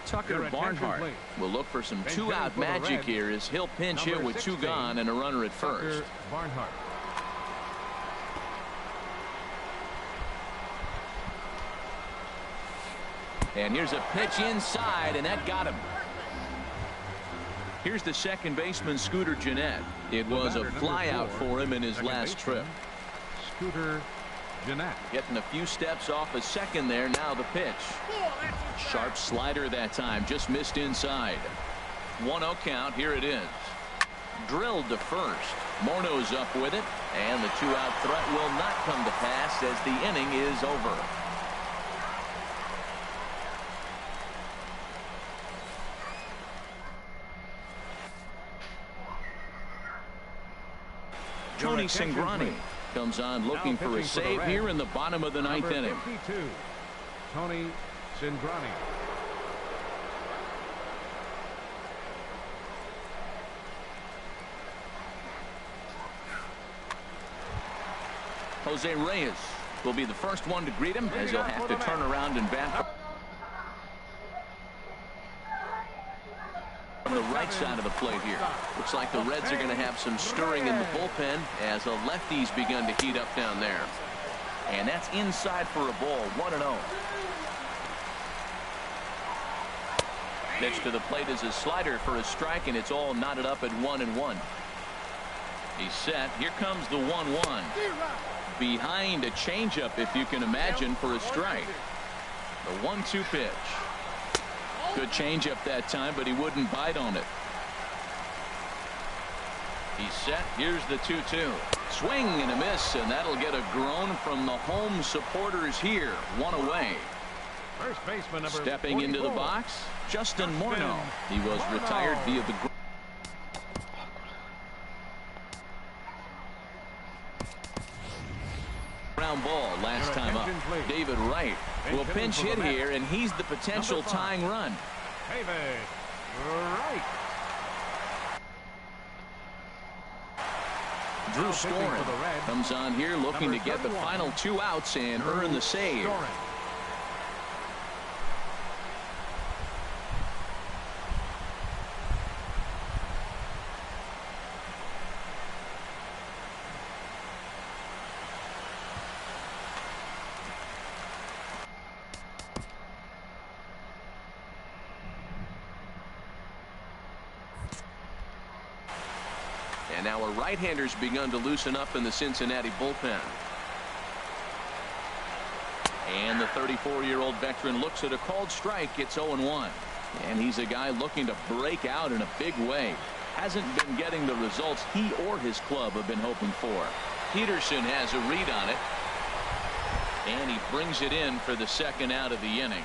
Tucker Barnhart will look for some 2-out magic here as he'll pinch hit with 2 gone and a runner at first. Barnhart. And here's a pitch inside, and that got him. Here's the second baseman, Scooter Gennett. It was a flyout for him in his last trip. Scooter Gennett. Getting a few steps off a second there. Now the pitch. Sharp slider that time. Just missed inside. 1-0 count. Here it is. Drilled to first. Morneau's up with it. And the two-out threat will not come to pass as the inning is over. Tony Cingrani comes on looking for a save here in the bottom of the ninth inning. 52, Tony Cingrani. Jose Reyes will be the first one to greet him as he'll have to turn around and bat from the right side of the plate here. Looks like the Reds are going to have some stirring in the bullpen as the lefties begun to heat up down there. And that's inside for a ball. 1-0. Pitch to the plate is a slider for a strike, and it's all knotted up at 1-1. He's set. Here comes the 1-1. Behind a changeup, if you can imagine, for a strike. The 1-2 pitch. Good changeup that time, but he wouldn't bite on it. He's set. Here's the 2-2. Swing and a miss, and that'll get a groan from the home supporters here. One away. First baseman number Stepping 44. into the box, Justin Morneau. He was retired via the ground ball last time up. David Wright will pinch hit here, and he's the potential tying run. David Wright. Drew Storen comes on here looking to get the final 2 outs and earn the save. And now our right-handers begun to loosen up in the Cincinnati bullpen. And the 34-year-old veteran looks at a called strike. It's 0-1. And he's a guy looking to break out in a big way. Hasn't been getting the results he or his club have been hoping for. Peterson has a read on it. And he brings it in for the second out of the inning.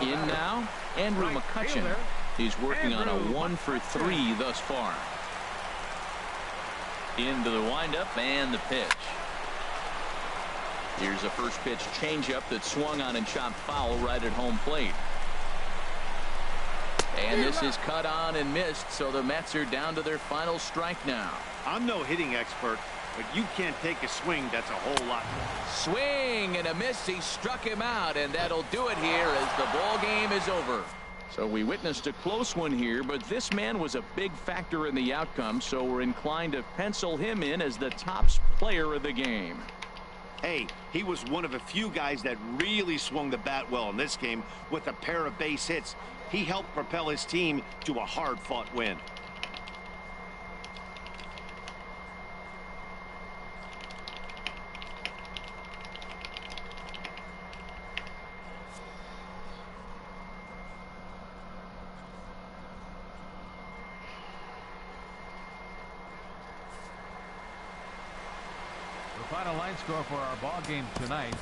In now, Andrew McCutchen. He's working on a 1-for-3 thus far. Into the windup and the pitch. Here's a first pitch changeup that swung on and chopped foul right at home plate. And this is cut on and missed, so the Mets are down to their final strike now. I'm no hitting expert, but you can't take a swing that's a whole lot. Swing and a miss. He struck him out, and that'll do it here as the ball game is over. So we witnessed a close one here, but this man was a big factor in the outcome, so we're inclined to pencil him in as the top player of the game. Hey, he was one of a few guys that really swung the bat well in this game with a pair of base hits. He helped propel his team to a hard-fought win. Final line score for our ball game tonight.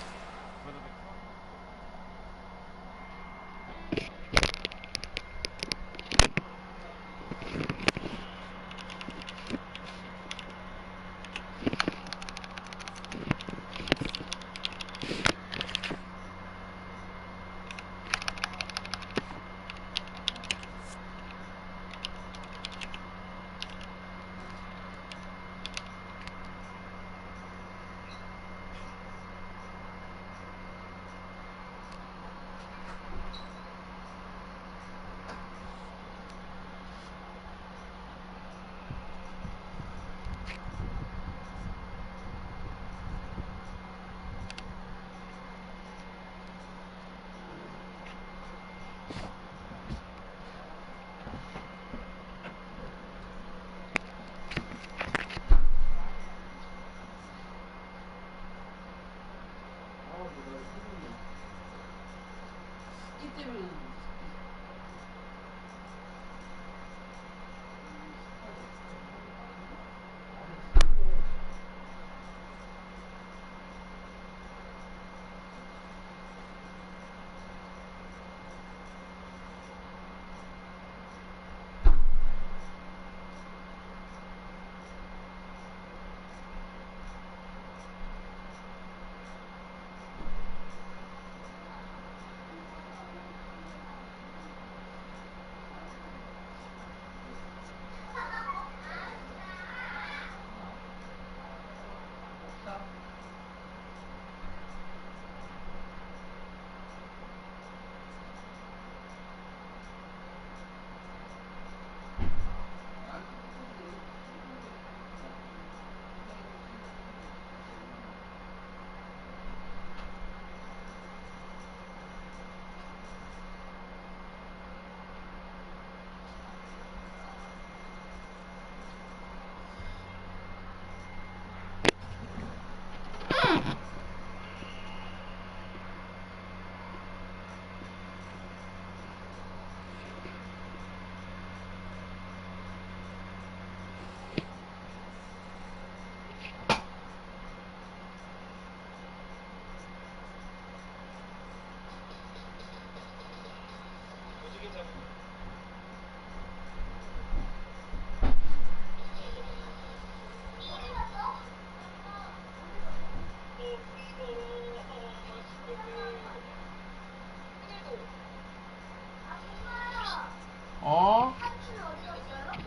어?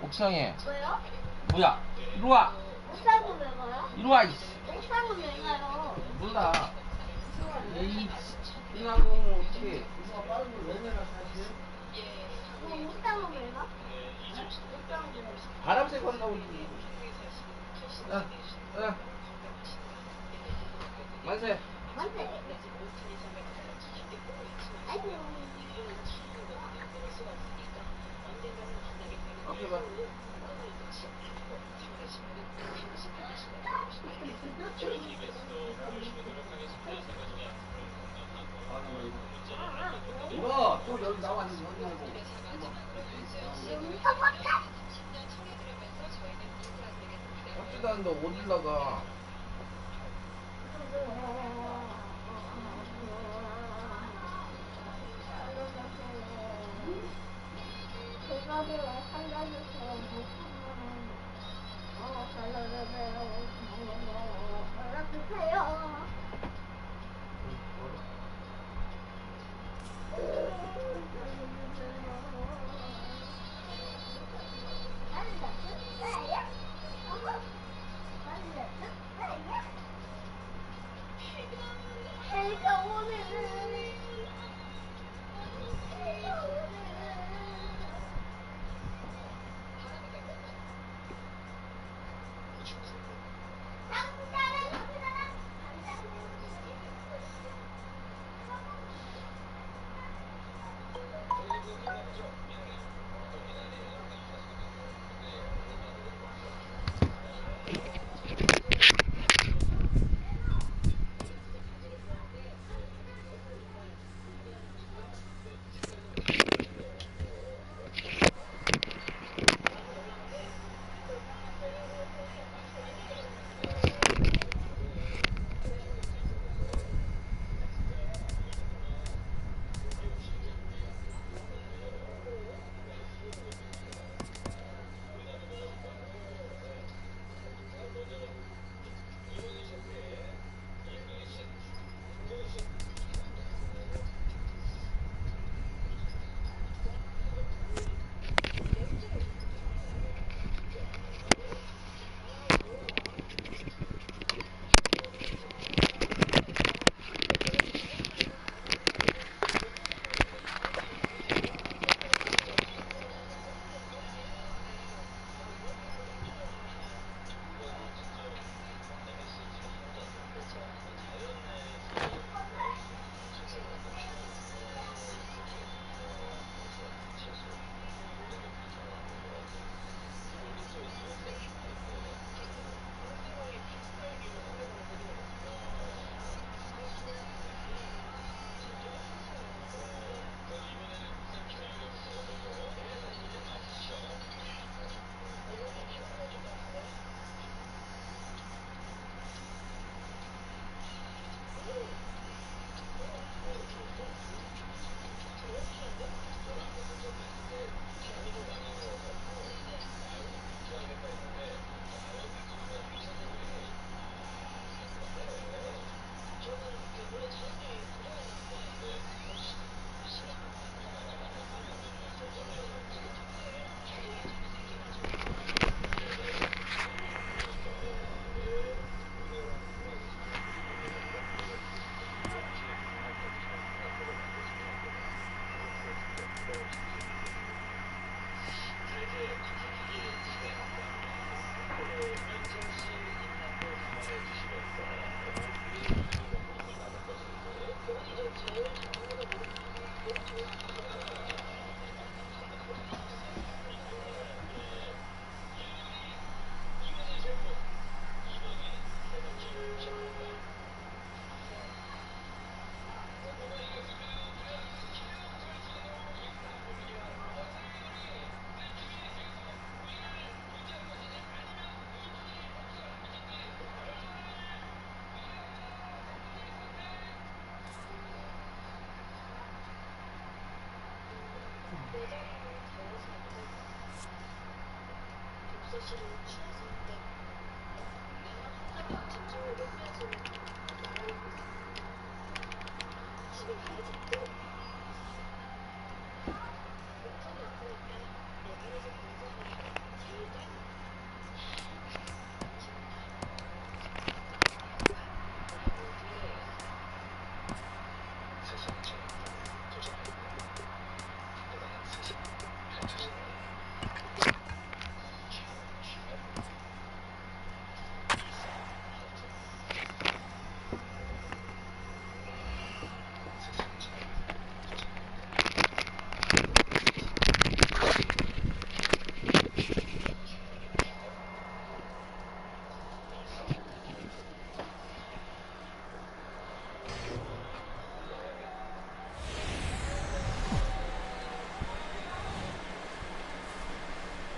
옥상에. 왜요? 뭐야? 이리 와. 옥상은 왜 가요? 이리 와. 이씨. 옥상은 왜 가요? 몰라. 에이, 이런 거는 어떻게? 옥상은 왜 가? 옥상은 왜 가? 바람 쐬고 한다고 그러지. 야, 야. 만세. 만세. 아이고. 앞에 봐. 이거 또 여기 나와 있는 여기 하고. 어쩌다 너 어딜 나가?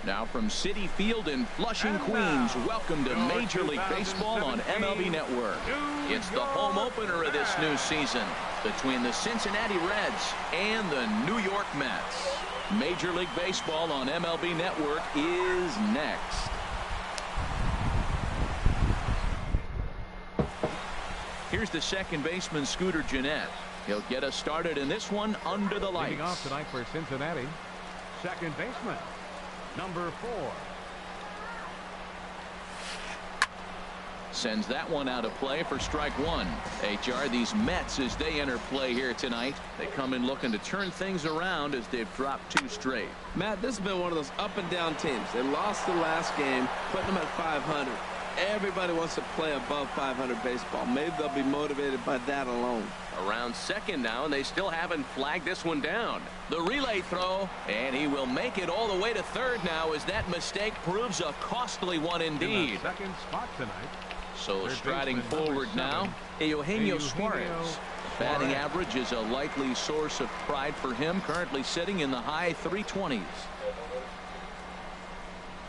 Now from Citi Field in Flushing, Queens, welcome to Major League Baseball on MLB Network. It's the home opener of this new season between the Cincinnati Reds and the New York Mets. Major League Baseball on MLB Network is next. Here's the second baseman, Scooter Gennett. He'll get us started in this one under the lights. Leading off tonight for Cincinnati, second baseman, number 4. Sends that one out of play for strike one. HR, these Mets, as they enter play here tonight, they come in looking to turn things around as they've dropped 2 straight. Matt, this has been one of those up and down teams. They lost the last game, putting them at 500. Everybody wants to play above 500 baseball. Maybe they'll be motivated by that alone. Around second now, and they still haven't flagged this one down. The relay throw, and he will make it all the way to third now as that mistake proves a costly one indeed. In the second spot tonight. So striding forward now, Eugenio Suarez. Batting average is a likely source of pride for him, currently sitting in the high 320s.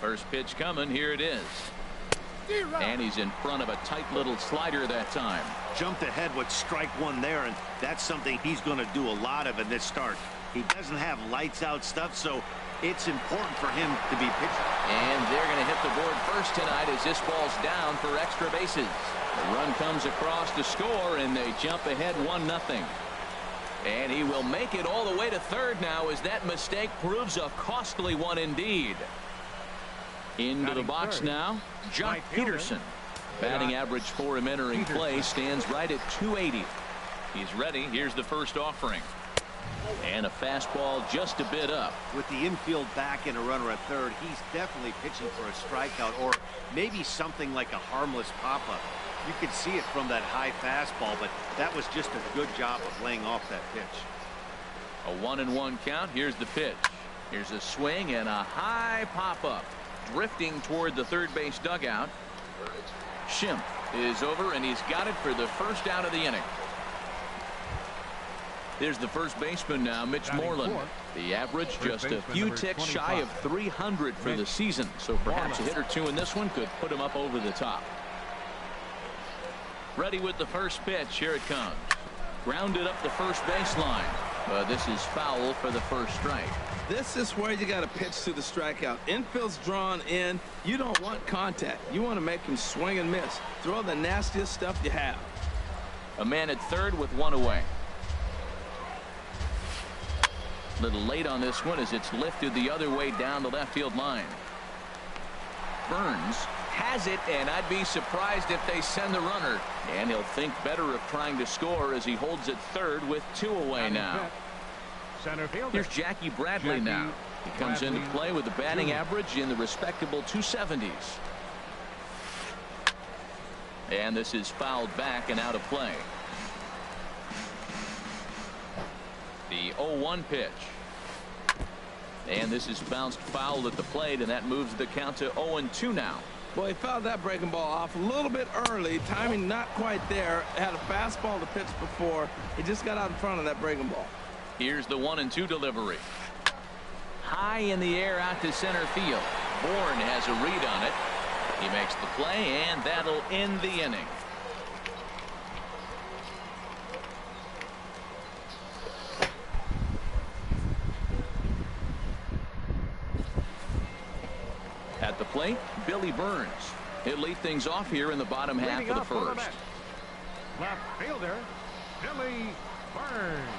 First pitch coming, here it is. And he's in front of a tight little slider that time. Jumped ahead with strike one there, and that's something he's going to do a lot of in this start. He doesn't have lights out stuff, so it's important for him to be pitching. And they're going to hit the board first tonight as this ball's down for extra bases. The run comes across to score, and they jump ahead 1-0. And he will make it all the way to third now as that mistake proves a costly one indeed. Into the box now, Jock Peterson. Batting average for him entering play stands right at 280. He's ready. Here's the first offering. And a fastball just a bit up. With the infield back and a runner at third, he's definitely pitching for a strikeout or maybe something like a harmless pop-up. You could see it from that high fastball, but that was just a good job of laying off that pitch. A 1-1 count. Here's the pitch. Here's a swing and a high pop-up. Drifting toward the third base dugout. Schimpf is over, and he's got it for the first out of the inning. There's the first baseman now, Mitch Moreland. The average just a few ticks shy of 300 for the season, so perhaps a hit or two in this one could put him up over the top. Ready with the first pitch. Here it comes. Grounded up the first baseline. This is foul for the first strike. This is where you got to pitch to the strikeout. Infield's drawn in. You don't want contact. You want to make him swing and miss. Throw the nastiest stuff you have. A man at third with one away. Little late on this one as it's lifted the other way down the left field line. Burns has it, and I'd be surprised if they send the runner. And he'll think better of trying to score as he holds it third with 2 away now. center fielder. Here's Jackie Bradley now. He comes into play with a batting average in the respectable 270s. And this is fouled back and out of play. The 0-1 pitch. And this is bounced foul at the plate, and that moves the count to 0-2 now. Well, he fouled that breaking ball off a little bit early. Timing not quite there. Had a fastball to pitch before. He just got out in front of that breaking ball. Here's the 1-2 delivery. High in the air out to center field. Bourne has a read on it. He makes the play, and that'll end the inning. At the plate, Billy Burns. He'll lead things off here in the bottom half of the first. Left fielder, Billy Burns.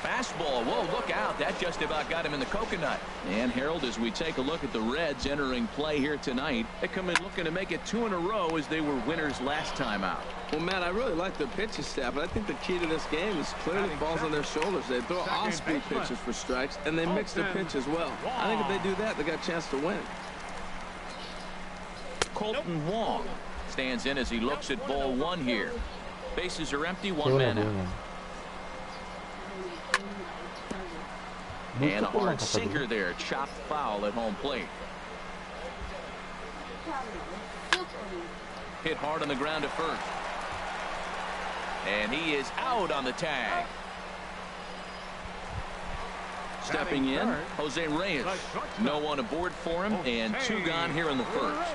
Fastball. Whoa, look out. That just about got him in the coconut. And Harold, as we take a look at the Reds entering play here tonight, they come in looking to make it 2 in a row as they were winners last time out. Well, Matt, I really like their pitching staff, but I think the key to this game is clearly falls on their shoulders. They throw off-speed pitches for strikes, and they mix their pitch as well. I think if they do that, they got a chance to win. Colton Wong stands in as he looks at ball 1 here. Bases are empty, 1 man out. And a hard sinker there, chopped foul at home plate. Hit hard on the ground at first. And he is out on the tag. Stepping in, Jose Reyes. No one aboard for him, and 2 gone here in the first.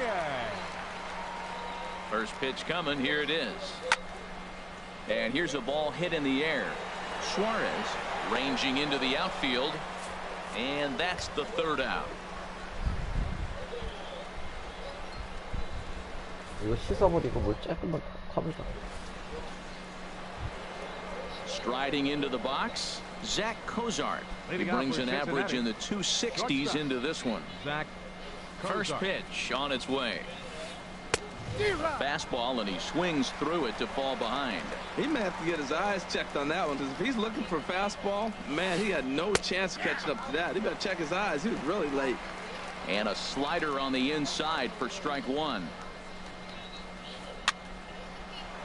First pitch coming, here it is. And here's a ball hit in the air. Suarez ranging into the outfield, and that's the 3rd out. 이거 씻어버리고 뭘 조금만 타보자. Striding into the box, Zach Cozart. He brings an average in the 260s into this one. First pitch on its way. Fastball, and he swings through it to fall behind. He may have to get his eyes checked on that one, because if he's looking for a fastball, man, he had no chance of catching up to that. He better check his eyes. He was really late. And a slider on the inside for strike 1.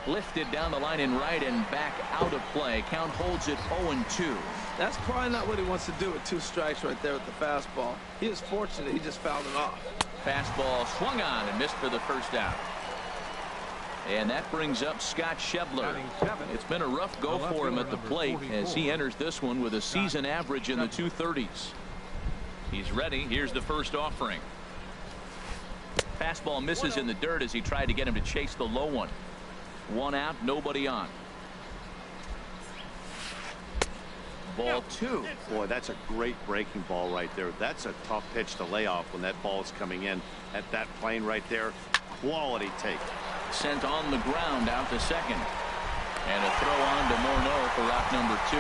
Lifted down the line in right and back out of play. Count holds it 0-2. That's probably not what he wants to do with 2 strikes right there with the fastball. He was fortunate he just fouled it off. Fastball swung on and missed for the 1st out. And that brings up Scott Schebler. It's been a rough go for him at the plate as he enters this one with a season average in the 230s. He's ready. Here's the first offering. Fastball misses in the dirt as he tried to get him to chase the low one. 1 out, nobody on. Ball 2. Boy, that's a great breaking ball right there. That's a tough pitch to lay off when that ball's coming in at that plane right there. Quality take. Sent on the ground out to second. And a throw on to Morneau for out number 2.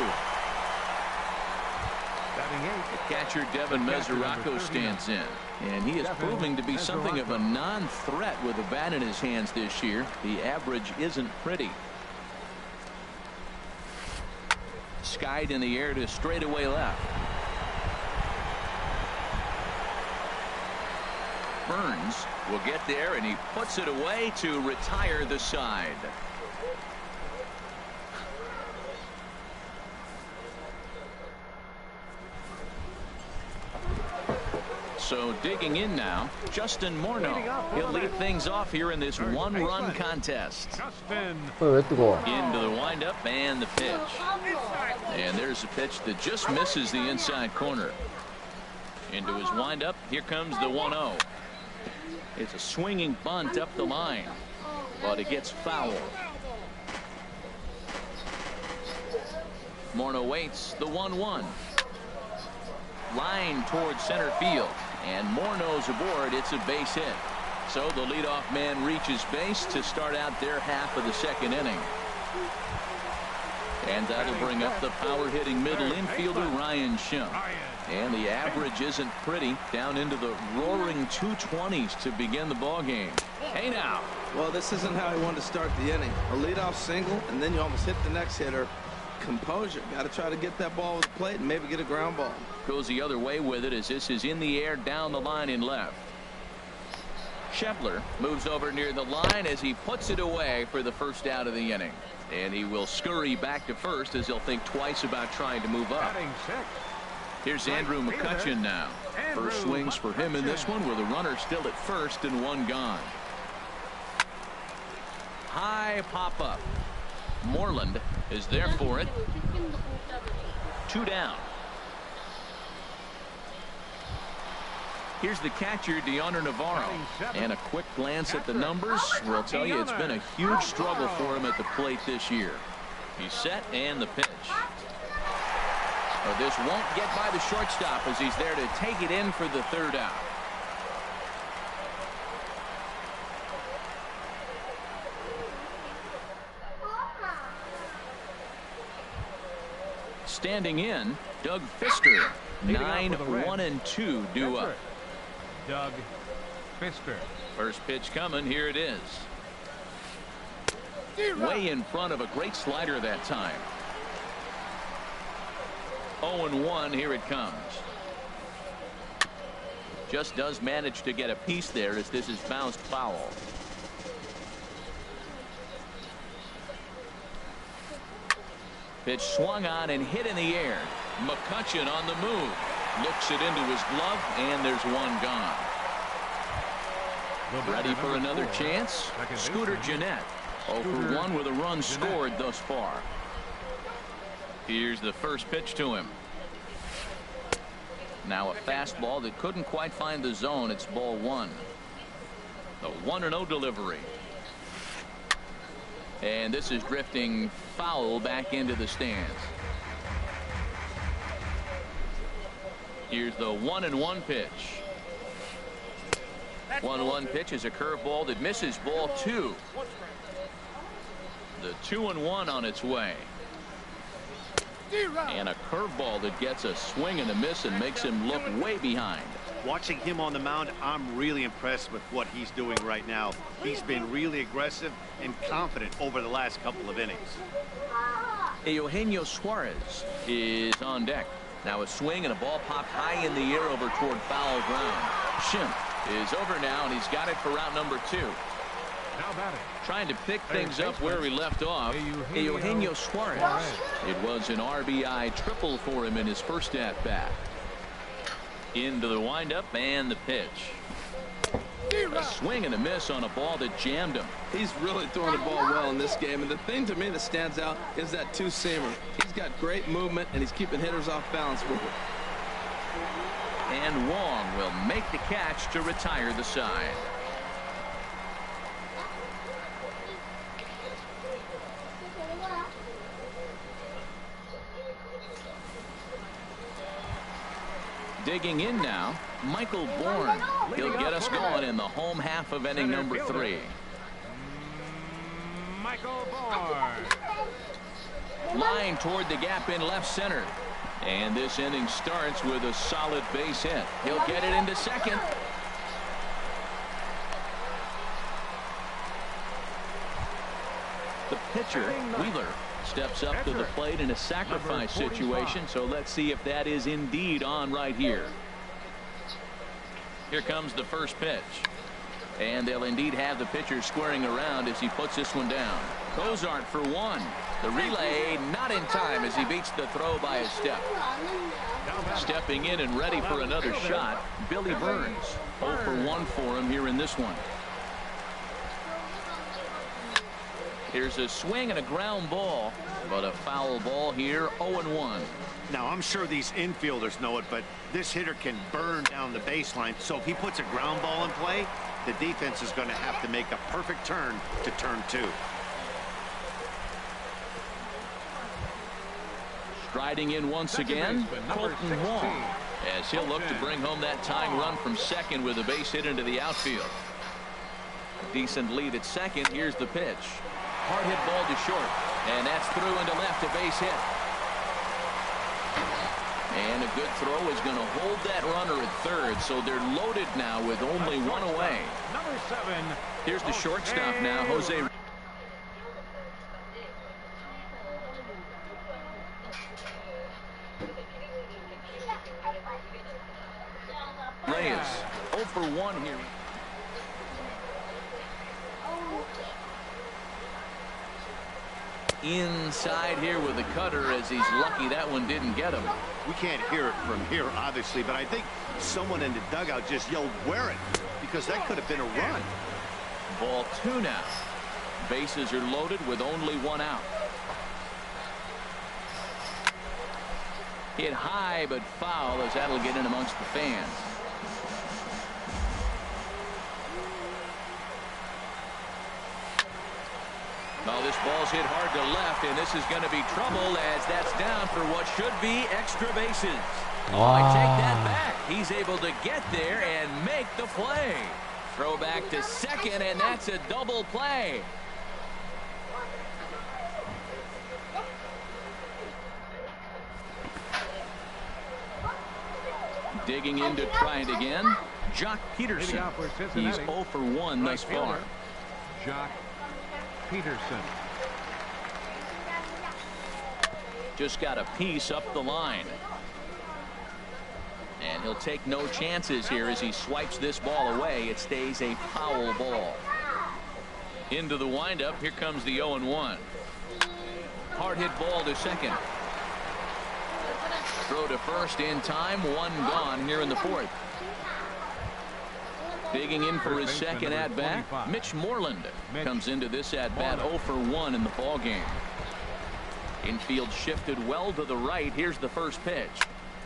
The catcher Devin Mesoraco stands in, and he is proving to be something of a non-threat with a bat in his hands this year. The average isn't pretty. Skied in the air to straightaway left. Burns will get there, and he puts it away to retire the side. So digging in now, Justin Morneau. He'll lead things off here in this 1-run contest. 왜 뜨거워? Into the windup and the pitch. And there's a pitch that just misses the inside corner. Into his windup. Here comes the 1-0. It's a swinging bunt up the line, but it gets foul. Morneau waits the 1-1. Line towards center field, and Morneau's aboard. It's a base hit. So the leadoff man reaches base to start out their half of the 2nd inning. And that'll bring up the power-hitting middle infielder Ryan Schimpf. And the average isn't pretty, down into the roaring 220s to begin the ball game. Hey now. Well, this isn't how he wanted to start the inning. A leadoff single, and then you almost hit the next hitter. composure. Got to try to get that ball with the plate and maybe get a ground ball. Goes the other way with it as this is in the air down the line in left. Schebler moves over near the line as he puts it away for the first out of the inning. And he will scurry back to first as he'll think twice about trying to move up. Here's Andrew McCutchen now. First swings for him in this one with a runner still at first and one gone. High pop up. Moreland is there for it. 2 down. Here's the catcher, Deoner Navarro. And a quick glance at the numbers will tell you it's been a huge struggle for him at the plate this year. He's set and the pitch. But this won't get by the shortstop as he's there to take it in for the third out. Standing in, Doug Fister. 9-1-2 due up. Doug Fister. First pitch coming. Here it is. Way in front of a great slider that time. 0-1. Here it comes. Just does manage to get a piece there as this is bounced foul. Pitch swung on and hit in the air. McCutchen on the move. Looks it into his glove, and there's one gone. Ready for another chance? Scooter Gennett. 0 for 1 with a run scored thus far. Here's the first pitch to him. Now a fastball that couldn't quite find the zone. It's ball 1. The 1-0 delivery. And this is drifting foul back into the stands. Here's the 1-1 pitch. 1-1 pitch is a curveball that misses ball 2. The 2-1 on its way. And a curveball that gets a swing and a miss and makes him look way behind. Watching him on the mound, I'm really impressed with what he's doing right now. He's been really aggressive and confident over the last couple of innings. Eugenio Suarez is on deck. Now a swing and a ball popped high in the air over toward foul ground. Schimpf is over now, and he's got it for route number 2. Trying to pick things up where he left off. Eugenio Suarez. It was an RBI triple for him in his first at bat. Into the windup and the pitch. A swing and a miss on a ball that jammed him. He's really throwing the ball well in this game, and the thing to me that stands out is that two-seamer. He's got great movement, and he's keeping hitters off balance with it. And Wong will make the catch to retire the side. Digging in now, Michael Bourne. He'll get us going in the home half of inning number 3. Michael Bourne. Line toward the gap in left center. And this inning starts with a solid base hit. He'll get it into second. The pitcher, Wheeler, steps up to the plate in a sacrifice situation, so let's see if that is indeed on right here. Here comes the first pitch. And they'll indeed have the pitcher squaring around as he puts this one down. Those aren't for 1. The relay not in time as he beats the throw by a step. Stepping in and ready for another shot, Billy Burns. 0 for 1 for him here in this one. Here's a swing and a ground ball, but a foul ball here. 0-1. Now I'm sure these infielders know it, but this hitter can burn down the baseline, so if he puts a ground ball in play, the defense is going to have to make a perfect turn to turn 2. Striding in once again, Colton Wong, as he'll look to bring home that tying run from second with a base hit into the outfield. Decent lead at second. Here's the pitch. Hard hit ball to short, and that's through into left, a base hit. And a good throw is going to hold that runner at third, so they're loaded now with only 1 away. Number 7. Here's the shortstop now, Jose. Reyes 0 for 1 here. Inside here with a cutter, as he's lucky that one didn't get him. We can't hear it from here, obviously, but I think someone in the dugout just yelled, "Wear it," because that could have been a run. Ball 2 now. Bases are loaded with only 1 out. Hit high but foul, as that'll get in amongst the fans. Well, this ball's hit hard to left, and this is going to be trouble, as that's down for what should be extra bases. I take that back. He's able to get there and make the play. Throw back to second, and that's a double play. Digging in to try it again, Jock Peterson. He's 0 for 1 thus far. Jock Peterson. Just got a piece up the line. And he'll take no chances here as he swipes this ball away. It stays a foul ball. Into the windup. Here comes the 0-1. Hard hit ball to second. Throw to first in time. 1 gone here in the 4th. Digging in for his second at-bat, Mitch Moreland comes into this at-bat 0 for 1 in the ball game. Infield shifted well to the right. Here's the first pitch.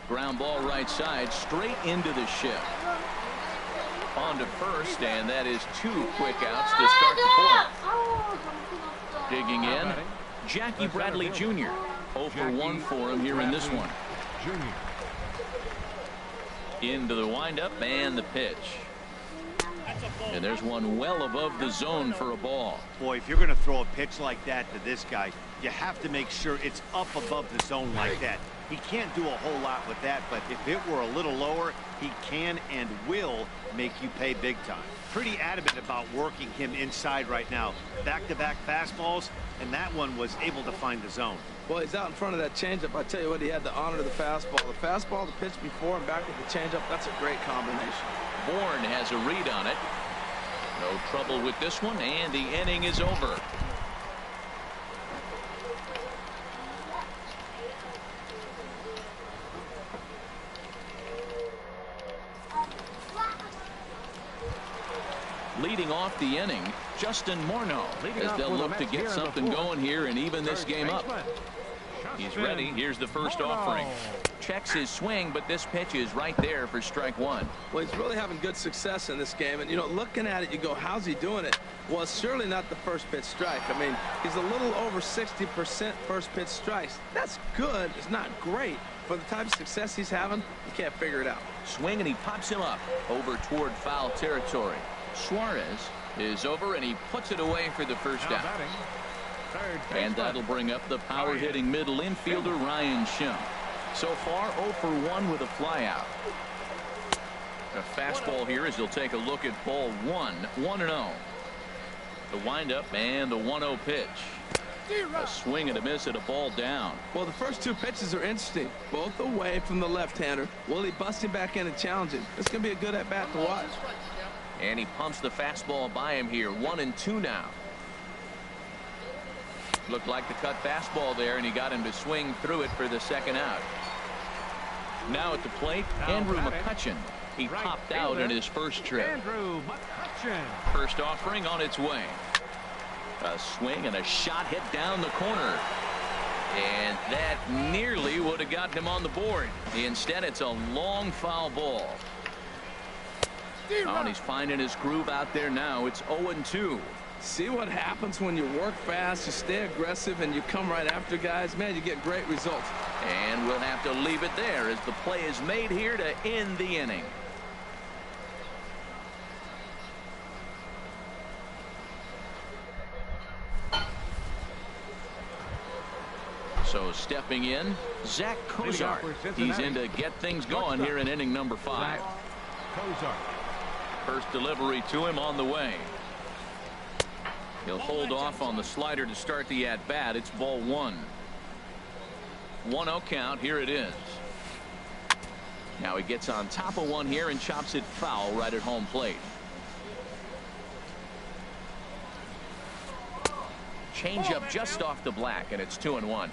Ground ball right side, straight into the shift. On to first, and that is 2 quick outs to start the 4th. Digging in, Jackie Bradley Jr. 0 for 1 for him here in this one. Into the windup and the pitch. And there's one well above the zone for a ball. Boy, if you're going to throw a pitch like that to this guy, you have to make sure it's up above the zone like that. He can't do a whole lot with that, but if it were a little lower, he can and will make you pay big time. Pretty adamant about working him inside right now. Back-to-back fastballs, and that one was able to find the zone. Well, he's out in front of that changeup. I tell you what, he had to honor the fastball. The fastball, the pitch before, and back with the changeup, that's a great combination. Bourne has a read on it. No trouble with this one, and the inning is over. Leading off the inning, Justin Morneau, as they'll look to get something going here and even this game up. He's ready. Here's the first offering. Checks his swing, but this pitch is right there for strike 1. Well, he's really having good success in this game. And, you know, looking at it, you go, how's he doing it? Well, it's surely not the first pitch strike. I mean, he's a little over 60% first pitch strikes. That's good. It's not great. For the type of success he's having, you can't figure it out. Swing, and he pops him up over toward foul territory. Suarez is over, and he puts it away for the first out. And that'll bring up the power-hitting middle infielder Ryan Schimpf. So far, 0 for 1 with a flyout. A fastball here as he'll take a look at ball 1, 1-0. The windup and the 1-0 pitch. A swing and a miss at a ball down. Well, the first 2 pitches are interesting. Both away from the left-hander. Will he bust him back in and challenge him? It's going to be a good at-bat to watch. And he pumps the fastball by him here. 1-2 now. Looked like the cut fastball there, and he got him to swing through it for the second out. Now at the plate, Andrew McCutchen. He popped out in his first trip. Andrew McCutchen. First offering on its way. A swing and a shot hit down the corner. And that nearly would have gotten him on the board. Instead, it's a long foul ball. Oh, and he's finding his groove out there now. It's 0-2. See what happens when you work fast, you stay aggressive, and you come right after guys. Man, you get great results. And we'll have to leave it there as the play is made here to end the inning. So stepping in, Zach Cozart. He's in to get things going here in inning number 5. First delivery to him on the way. He'll hold off on the slider to start the at-bat. It's ball 1. 1-0 count. Here it is. Now he gets on top of one here and chops it foul right at home plate. Change up just off the black, and it's 2-1.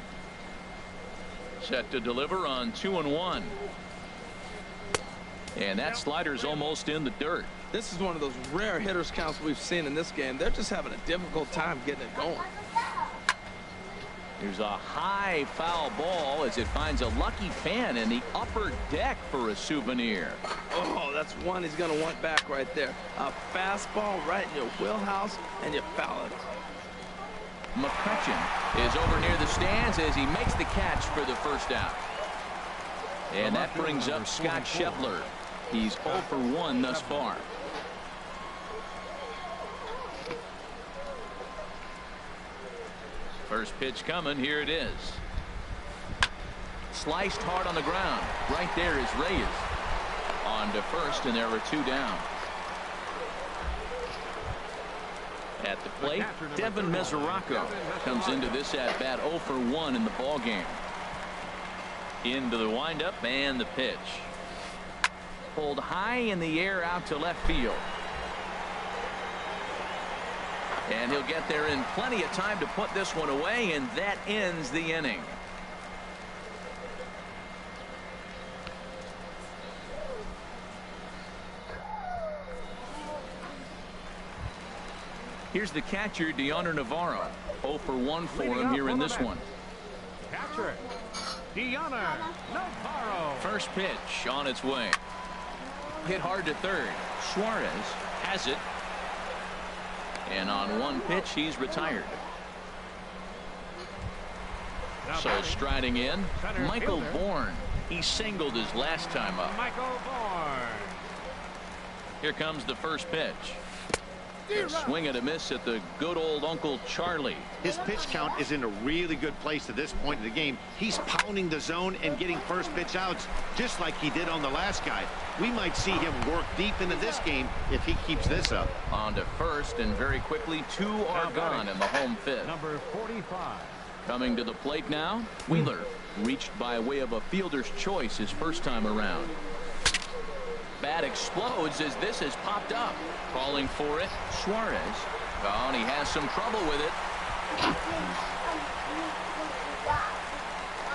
Set to deliver on 2-1. And that slider's almost in the dirt. This is one of those rare hitters counts we've seen in this game. They're just having a difficult time getting it going. Here's a high foul ball as it finds a lucky fan in the upper deck for a souvenir. Oh, that's one he's going to want back right there. A fastball right in your wheelhouse, and you foul it. McCutcheon is over near the stands as he makes the catch for the first out. And that brings up Scott Scheffler. He's 0 for 1 thus far. First pitch coming. Here it is. Sliced hard on the ground. Right there is Reyes. On to first, and there are 2 down. At the plate, Devin Mesoraco comes into this at bat 0 for 1 in the ball game. Into the windup and the pitch. Pulled high in the air out to left field. And he'll get there in plenty of time to put this one away, and that ends the inning. Here's the catcher, Deoner Navarro. 0 for 1 for him here in this one. Catcher, Deoner Navarro. First pitch on its way. Hit hard to third. Suarez has it. And on one pitch, he's retired. So striding in, Michael Bourne. He singled his last time up. Michael Bourne. Here comes the first pitch. A swing and a miss at the good old Uncle Charlie. His pitch count is in a really good place at this point in the game. He's pounding the zone and getting first pitch outs just like he did on the last guy. We might see him work deep into this game if he keeps this up. On to first, and very quickly 2 are gone in the home fifth. Number 45. Coming to the plate now, Wheeler reached by way of a fielder's choice his first time around. Bat explodes as this has popped up. Calling for it, Suarez. Oh, and he has some trouble with it.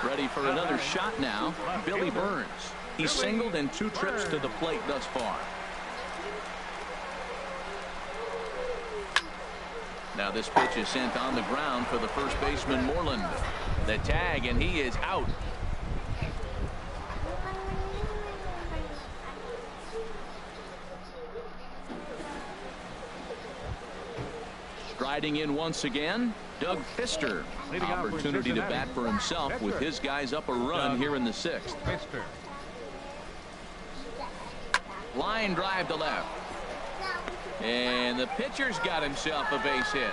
Ready for another shot now, Billy Burns. He's singled in 2 trips to the plate thus far. Now this pitch is sent on the ground for the first baseman, Moreland. The tag, and he is out. Striding in once again, Doug Fister. Opportunity to bat for himself with his guys up a run here in the 6th. Line drive to left. And the pitcher's got himself a base hit.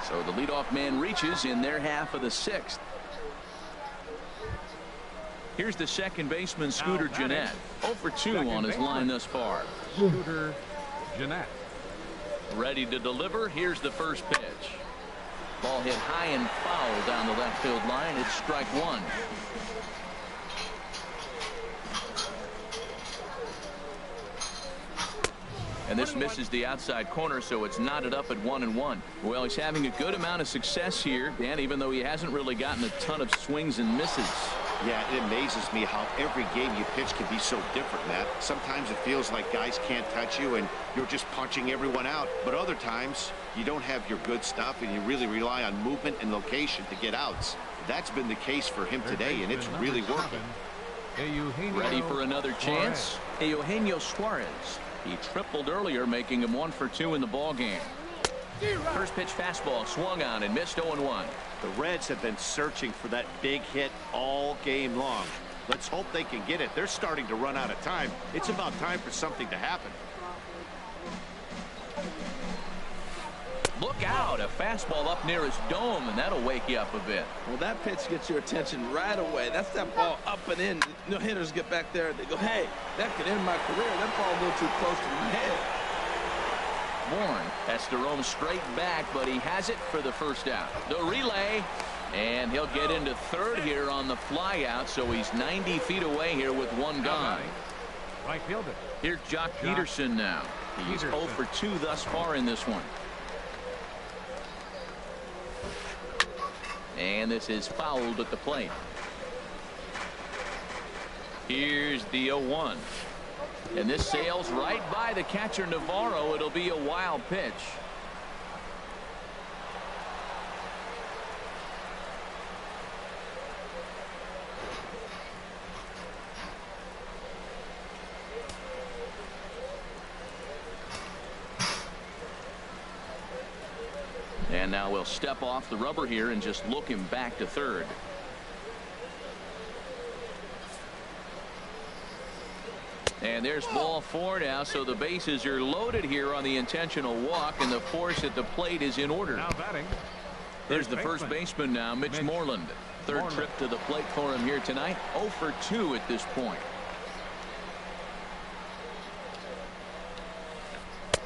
So the leadoff man reaches in their half of the 6th. Here's the second baseman, Scooter Gennett. 0 for 2 on his line thus far. Scooter Gennett. Ready to deliver. Here's the first pitch. Ball hit high and foul down the left field line. It's strike 1. And this misses the outside corner, so it's knotted up at 1-1. Well, he's having a good amount of success here, Dan, even though he hasn't really gotten a ton of swings and misses. Yeah, it amazes me how every game you pitch can be so different, Matt. Sometimes it feels like guys can't touch you and you're just punching everyone out. But other times you don't have your good stuff and you really rely on movement and location to get outs. That's been the case for him today, and it's really working. Ready for another chance? Eugenio Suarez. He tripled earlier, making him 1 for 2 in the ball game. First pitch fastball swung on and missed 0-1. The Reds have been searching for that big hit all game long. Let's hope they can get it. They're starting to run out of time. It's about time for something to happen. Look out, a fastball up near his dome, and that'll wake you up a bit. Well, that pitch gets your attention right away. That's that ball up and in. You know, hitters get back there and they go, hey, that could end my career. That ball a little too close to my head. Bourne has to roam straight back, but he has it for the first out. The relay, and he'll get into third here on the fly out, so he's 90 feet away here with 1 gone. Right fielder. Here's Jock Peterson now. He's 0 for 2 thus far in this one. And this is fouled at the plate. Here's the 0-1. And this sails right by the catcher Navarro. It'll be a wild pitch. And now we'll step off the rubber here and just look him back to third. And there's ball 4 now, so the bases are loaded here on the intentional walk, and the force at the plate is in order. Now batting. There's the first baseman now, Mitch Moreland. Third trip to the plate for him here tonight. 0 for 2 at this point.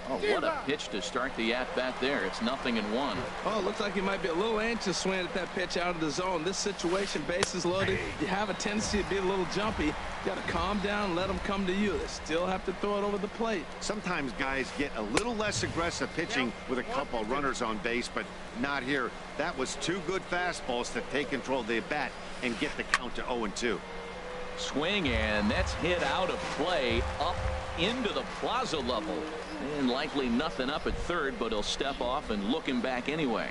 Oh, what a pitch to start the at-bat there. It's 0-1. Oh, looks like he might be a little anxious swinging at that pitch out of the zone. This situation, bases loaded, you have a tendency to be a little jumpy. You got to calm down and let them come to you. They still have to throw it over the plate. Sometimes guys get a little less aggressive pitching with a couple of runners on base, but not here. That was 2 good fastballs to take control of the bat and get the count to 0-2. Swing, and that's hit out of play up into the plaza level. And likely nothing up at third, but he'll step off and look him back anyway.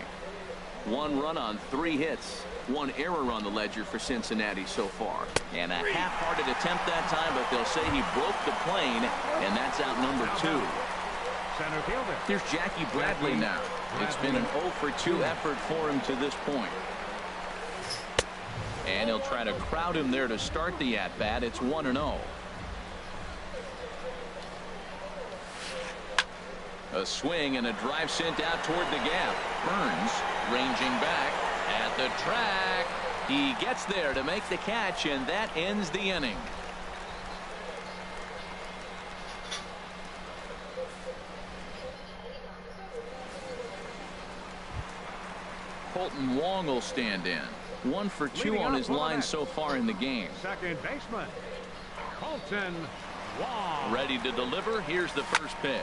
1 run on 3 hits. 1 error on the ledger for Cincinnati so far. And a half-hearted attempt that time, but they'll say he broke the plane, and that's out number 2. Center fielder. Here's Jackie Bradley now. It's been an 0 for 2 effort for him to this point. And he'll try to crowd him there to start the at-bat. It's 1-0. A swing and a drive sent out toward the gap. Burns ranging back at the track. He gets there to make the catch, and that ends the inning. Colton Wong will stand in. 1 for 2 on his line so far in the game. Second baseman, Colton Wong. Ready to deliver. Here's the first pitch.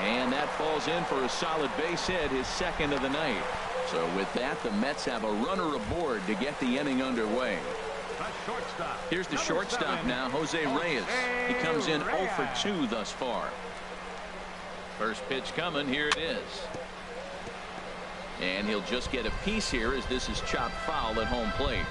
And that falls in for a solid base hit, his second of the night. So with that, the Mets have a runner aboard to get the inning underway. Here's the shortstop now, Jose Reyes. He comes in 0 for 2 thus far. First pitch coming. Here it is. And he'll just get a piece here as this is chopped foul at home plate.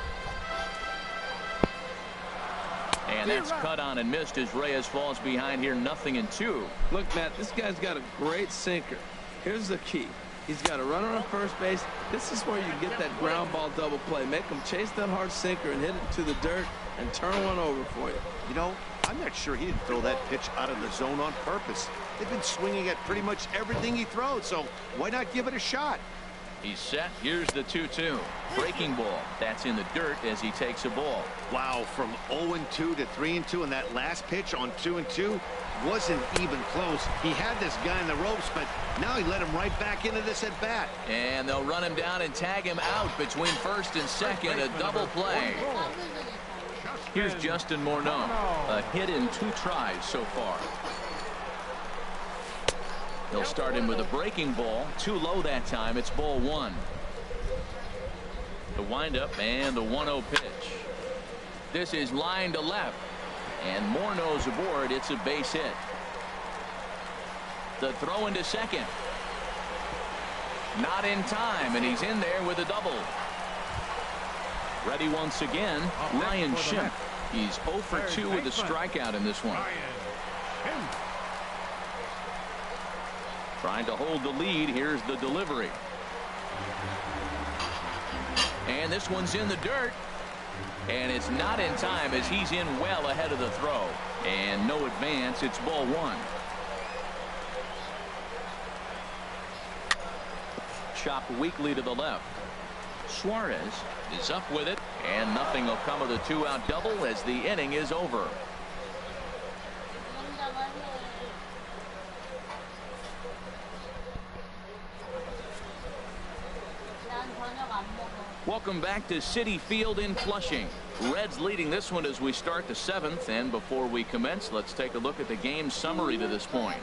And that's cut on and missed as Reyes falls behind here. 0-2. Look, Matt, this guy's got a great sinker. Here's the key. He's got a runner on first base. This is where you get that ground ball double play. Make him chase that hard sinker and hit it to the dirt and turn one over for you. You know, I'm not sure he didn't throw that pitch out of the zone on purpose. They've been swinging at pretty much everything he throws, so why not give it a shot? He's set. Here's the 2-2. Breaking ball. That's in the dirt as he takes a ball. Wow, from 0-2 to 3-2, and that last pitch on 2-2 wasn't even close. He had this guy in the ropes, but now he let him right back into this at bat. And they'll run him down and tag him out between first and second. A double play. Here's Justin Morneau. A hit in 2 tries so far. They'll start him with a breaking ball. Too low that time. It's ball 1. The windup and the 1-0 pitch. This is line to left. And Morneau's aboard. It's a base hit. The throw into second. Not in time, and he's in there with a double. Ready once again, Ryan Schimpf. He's 0 for 2 with a strikeout in this one. Trying to hold the lead. Here's the delivery. And this one's in the dirt. And it's not in time as he's in well ahead of the throw. And no advance. It's ball 1. Chop weakly to the left. Suarez is up with it. And nothing will come of the 2-out double as the inning is over. Welcome back to Citi Field in Flushing. Reds leading this one as we start the 7th, and before we commence, let's take a look at the game summary to this point.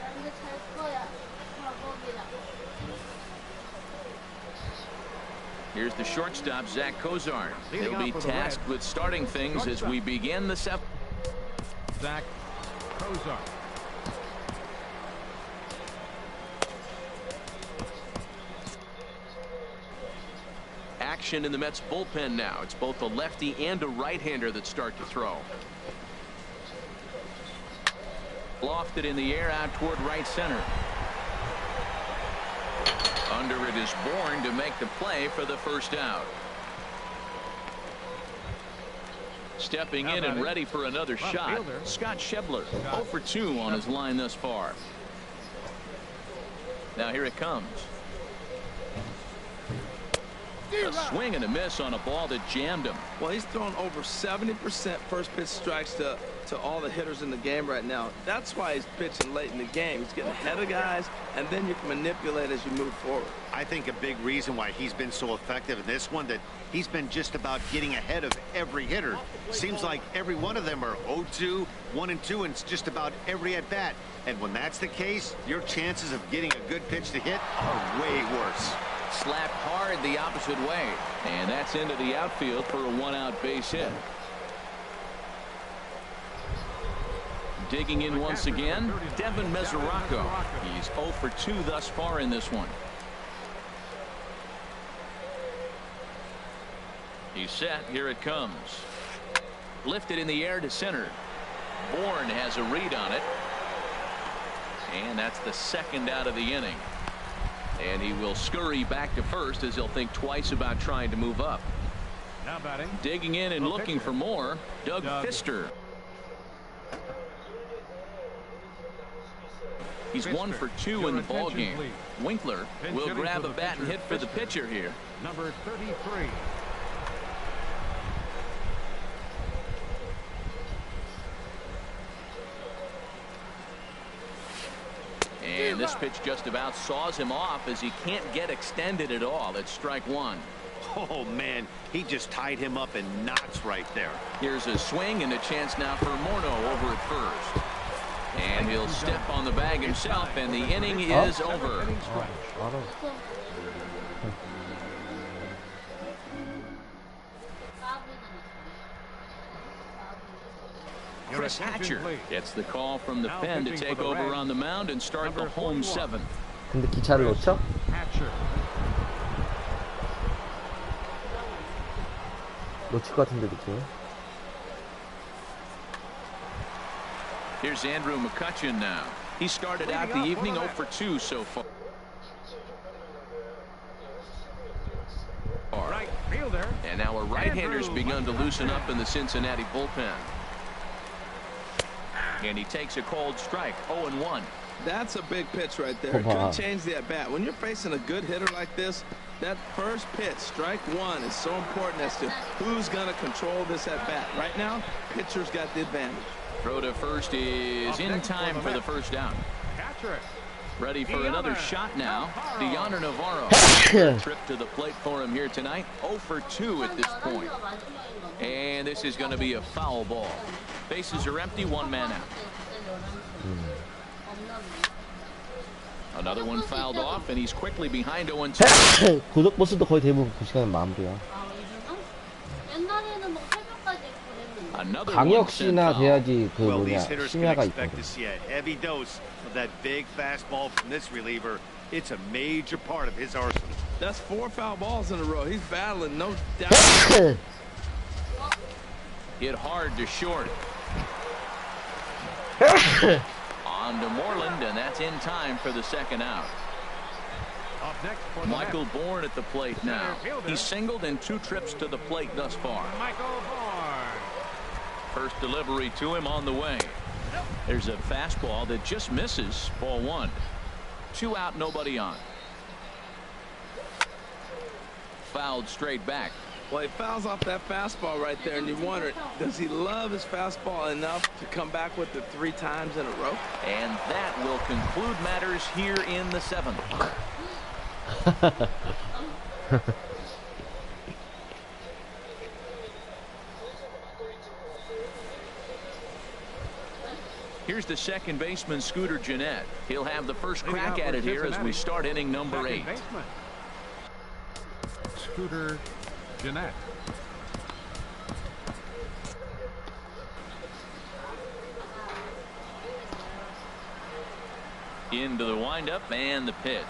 Here's the shortstop, Zach Kozar. He'll be tasked with starting things as we begin the 7th. Zach Kozar. Action in the Mets bullpen now. It's both a lefty and a right-hander that start to throw. Lofted in the air out toward right center. Under it is Bourne to make the play for the first out. Stepping in and ready for another shot, Scott Schebler, 0 for 2 on his line thus far. Now here it comes. A swing and a miss on a ball that jammed him. Well, he's thrown over 70% first pitch strikes to all the hitters in the game right now. That's why he's pitching late in the game. He's getting ahead of guys, and then you can manipulate as you move forward. I think a big reason why he's been so effective in this one, that he's been just about getting ahead of every hitter. Seems like every one of them are 0-2, 1-2, and it's just about every at bat. And when that's the case, your chances of getting a good pitch to hit are way worse. Slapped hard the opposite way, and that's into the outfield for a 1-out base hit. Digging in once again, Devin Mesoraco. He's 0 for 2 thus far in this one. He's set. Here it comes. Lifted in the air to center. Bourne has a read on it, and that's the 2nd out of the inning. And he will scurry back to first as he'll think twice about trying to move up. Now batting. Digging in and looking for more, Doug Fister. He's 1 for 2 in the ball game. Winkler will grab a bat and hit for the pitcher here. Number 33. And this pitch just about saws him off as he can't get extended at all. It's strike 1. Oh, man, he just tied him up in knots right there. Here's a swing and a chance now for Morneau over at first. And he'll step on the bag himself, and the inning is over. Chris Hatcher gets the call from the pen to take over on the mound and start the home 7th. 근데 기차를 놓쳐? 놓칠 것 같은데 느낌이. Here's Andrew McCutchen now. He started out the evening 0 for 2 so far. Right fielder. And now a right-hander's begun to loosen up in the Cincinnati bullpen. And he takes a cold strike, 0-1. That's a big pitch right there. Could change the at-bat. When you're facing a good hitter like this, that first pitch, strike 1, is so important as to who's going to control this at-bat. Right now, pitcher's got the advantage. Throw to first is in time for the first out. Ready for another shot now. Deoner Navarro. Trip to the plate for him here tonight. 0 for 2 at this point. And this is going to be a foul ball. Bases are empty, 1 man out. Another one fouled off, and he's quickly behind 0-2. 고속 버스도 거의 대부분 그 시간에 마무리야. 강역시나 돼야지 그 뭐냐 심야가 있거든. Heavy dose of that big fastball from this reliever. It's a major part of his arsenal. That's 4 foul balls in a row. He's battling, no doubt. Hit hard to short. On to Moreland, and that's in time for the 2nd out. Michael Bourne at the plate now. He's singled in 2 trips to the plate thus far. First delivery to him on the way. There's a fastball that just misses. Ball 1. 2 out, nobody on. Fouled straight back. Well, he fouls off that fastball right there, and you wonder, does he love his fastball enough to come back with it 3 times in a row? And that will conclude matters here in the 7th. Here's the second baseman, Scooter Gennett. He'll have the first crack at it here as we start inning number 8. Scooter Gennett. Into the windup and the pitch.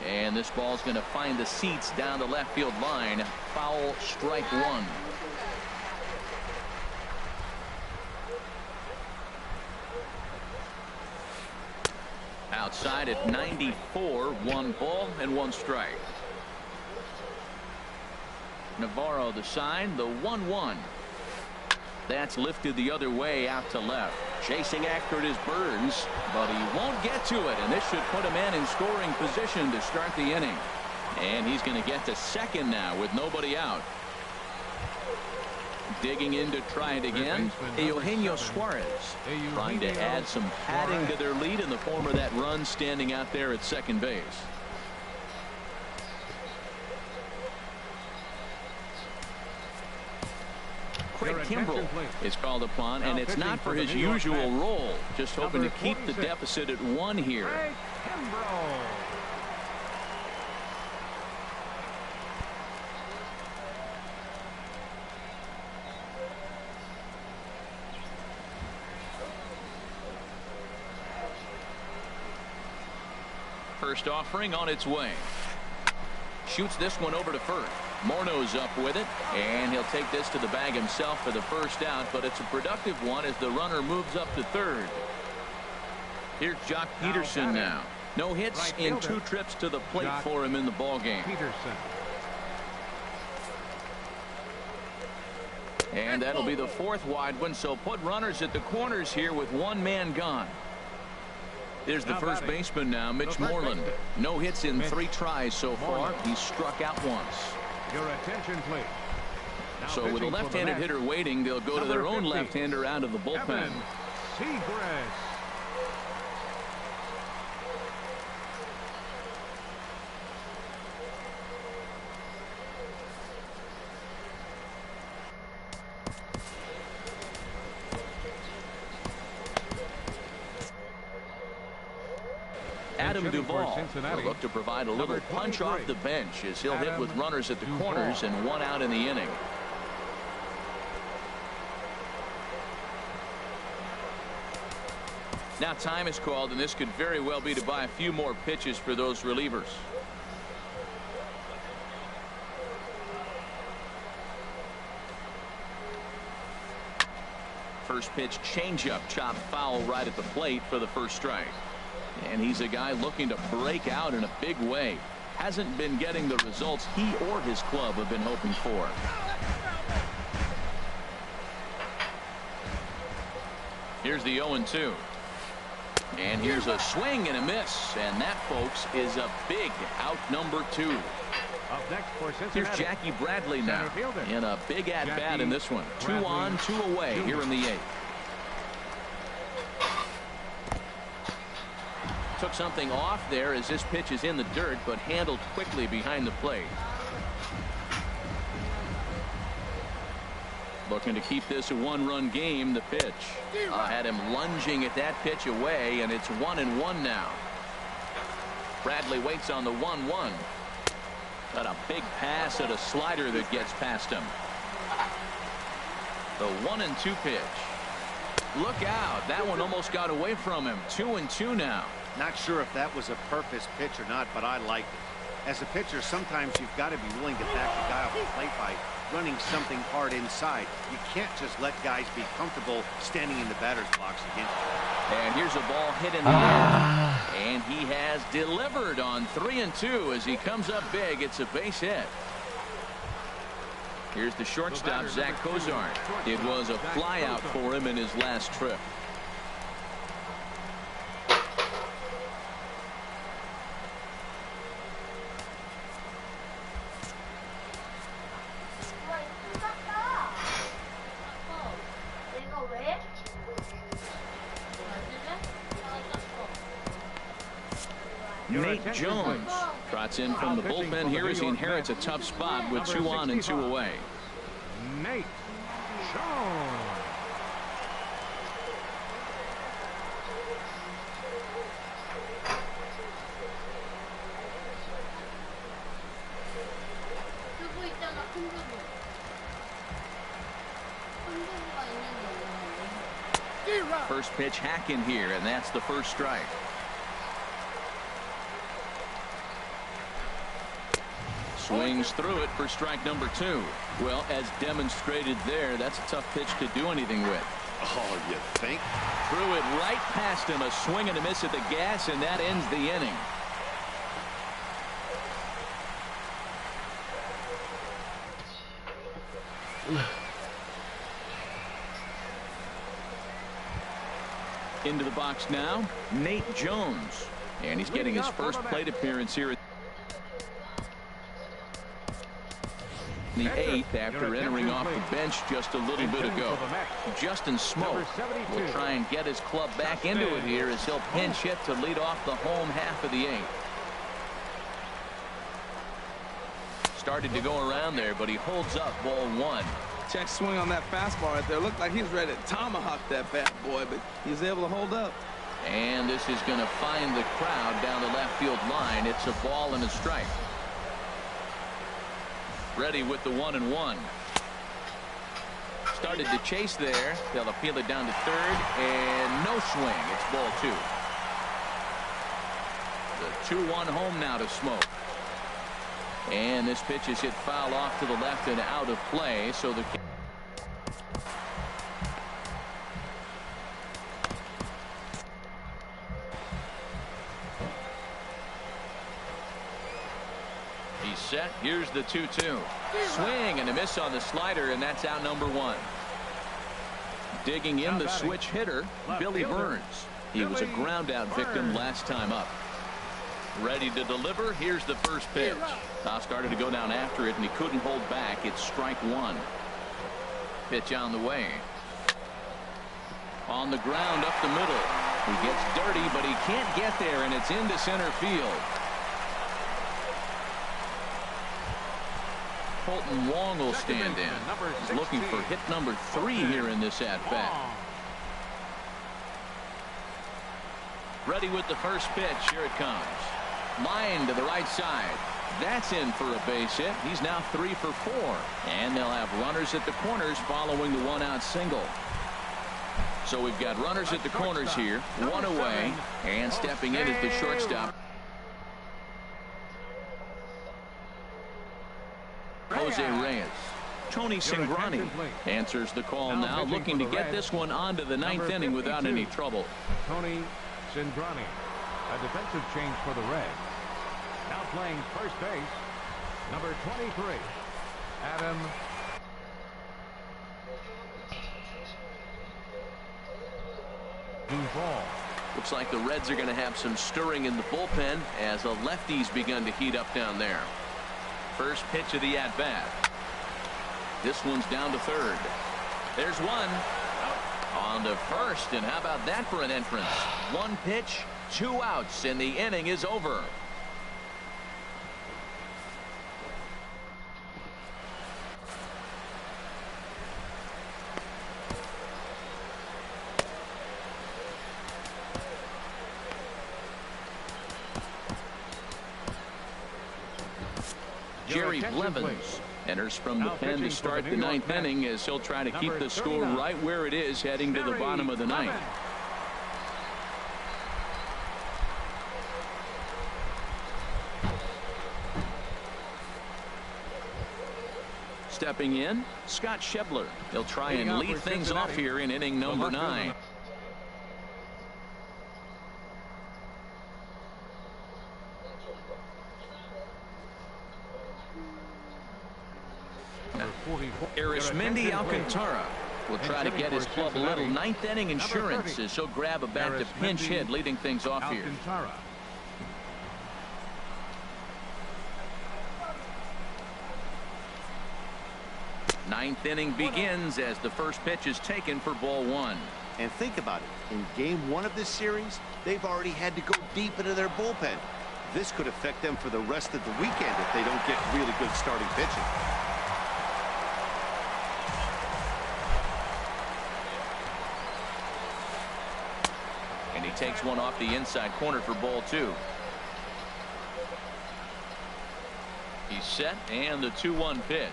And this ball's going to find the seats down the left field line. Foul, strike 1. Outside at 94, 1 ball and 1 strike. Navarro the sign, the 1-1. That's lifted the other way out to left. Chasing after it is Burns, but he won't get to it, and this should put a man in scoring position to start the inning. And he's going to get to second now with nobody out. Digging in to try it again, Eugenio Suarez, trying to add some padding to their lead in the form of that run standing out there at second base. Craig Kimbrell is called upon, and it's not for his usual role, just hoping to keep the deficit at 1 here. First offering on its way. Shoots this one over to first. Morneau's up with it, and he'll take this to the bag himself for the first out, but it's a productive one as the runner moves up to third. Here's Jock Peterson now. No hits in 2 trips to the plate for him in the ballgame. And that'll be the 4th wide one, so put runners at the corners here with 1 man gone. There's the first baseman now, Mitch Moreland. No hits in 3 tries so far. He's struck out once. Your attention, please. So with a left-handed hitter waiting, they'll go to their own left-hander out of the bullpen. Adam Duvall will look to provide a little punch off the bench as he'll hit with runners at the corners and 1 out in the inning. Now time is called, and this could very well be to buy a few more pitches for those relievers. First pitch changeup, chopped foul right at the plate for the first strike. And he's a guy looking to break out in a big way. Hasn't been getting the results he or his club have been hoping for. Here's the 0-2. And here's a swing and a miss. And that, folks, is a big out number 2. Up next for Cincinnati. Here's Jackie Bradley now in a big at-bat in this one. 2 on, 2 away here in the 8th. Took something off there as this pitch is in the dirt, but handled quickly behind the plate. Looking to keep this a 1-run game. The pitch had him lunging at that pitch away, and it's 1-1 now. Bradley waits on the 1-1. Got a big pass at a slider that gets past him. The 1-2 pitch. Look out. That one almost got away from him. 2-2 now. Not sure if that was a purpose pitch or not, but I liked it. As a pitcher, sometimes you've got to be willing to back the guy off the plate by running something hard inside. You can't just let guys be comfortable standing in the batter's box against you. And here's a ball hit in the air. And he has delivered on 3-2 as he comes up big. It's a base hit. Here's the shortstop, Zach Cozart. It was a flyout for him in his last trip. Nate Jones trots in from the bullpen here as he inherits a tough spot with 2 on and 2 away. Nate Jones. First pitch hacking here, and that's the first strike. Swings through it for strike number 2. Well, as demonstrated there, that's a tough pitch to do anything with. Oh, you think? Threw it right past him, a swing and a miss at the gas, and that ends the inning. Into the box now, Nate Jones, and he's getting his first plate appearance here in the 8th after entering off the bench just a little bit ago. Justin Smoke will try and get his club back into it here as he'll pinch hit to lead off the home half of the 8th. Started to go around there, but he holds up ball 1. Check swing on that fastball right there. Looked like he was ready to tomahawk that bad boy, but he was able to hold up. And this is going to find the crowd down the left field line. It's a ball and a strike. Ready with the 1-1. Started to chase there. They'll appeal it down to third, and no swing. It's ball 2. The 2-1 home now to Smoke. And this pitch is hit foul off to the left and out of play. So the he's set. Here's the 2-2. Swing and a miss on the slider, and that's out number 1. Digging in the switch hitter, Billy Burns. He was a ground out victim last time up. Ready to deliver. Here's the first pitch. Started to go down after it, and he couldn't hold back. It's strike 1. Pitch on the way. On the ground up the middle. He gets dirty, but he can't get there, and it's into center field. Colton Wong will stand in. He's looking for hit number 3 here in this at-bat. Ready with the first pitch. Here it comes. Line to the right side. That's in for a base hit. He's now 3 for 4. And they'll have runners at the corners following the 1-out single. So we've got runners at the corners here. 1 away. And stepping in is the shortstop, Jose Reyes. Tony Cingrani answers the call now, looking to get this one onto the 9th inning without any trouble. Tony Cingrani, a defensive change for the Reds. Now playing first base, number 23, Adam Duvall. Looks like the Reds are going to have some stirring in the bullpen as the lefties begun to heat up down there. First pitch of the at-bat. This one's down to third. There's one. On to first, and how about that for an entrance? 1 pitch, 2 outs, and the inning is over. Jerry Blevins enters from the pen to start the 9th inning as he'll try to keep the score right where it is heading to the bottom of the 9th. Stepping in, Scott Schebler. He'll try and lead things off here in inning number 9. Arismendi Alcantara will try to get his club a little 9th inning insurance as he'll grab a bat to pinch hit, leading things off here. 9th inning begins as the first pitch is taken for ball 1. And think about it. In game 1 of this series, they've already had to go deep into their bullpen. This could affect them for the rest of the weekend if they don't get really good starting pitching. And he takes one off the inside corner for ball 2. He's set, and the 2-1 pitch.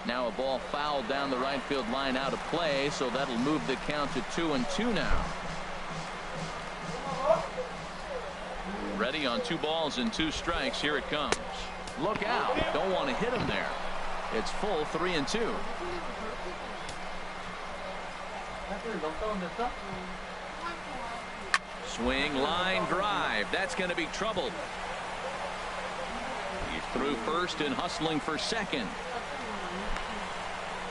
Now a ball fouled down the right field line out of play, so that'll move the count to 2-2 now. Ready on 2 balls and 2 strikes. Here it comes. Look out. Don't want to hit him there. It's full 3-2. Swing, line drive. That's going to be trouble. He's through first and hustling for second.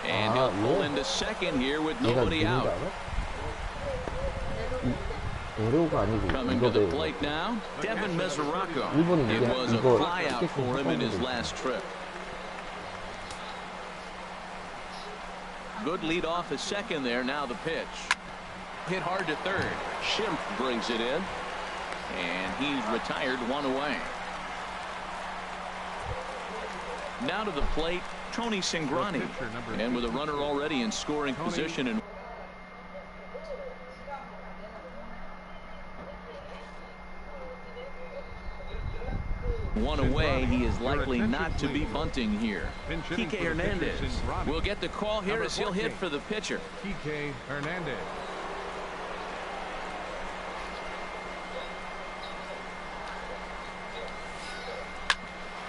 And he'll pull into second here with nobody out. Coming to the plate now, Devin Mesoraco. It was a flyout for him in his last trip. Good lead off at second there. Now the pitch. Hit hard to third. Schimpf brings it in. And he's retired 1 away. Now to the plate, Tony Cingrani. And with a runner already in scoring position. And one away, he is likely not to be bunting here. Kike Hernandez will get the call here as he'll hit for the pitcher. Kike Hernandez.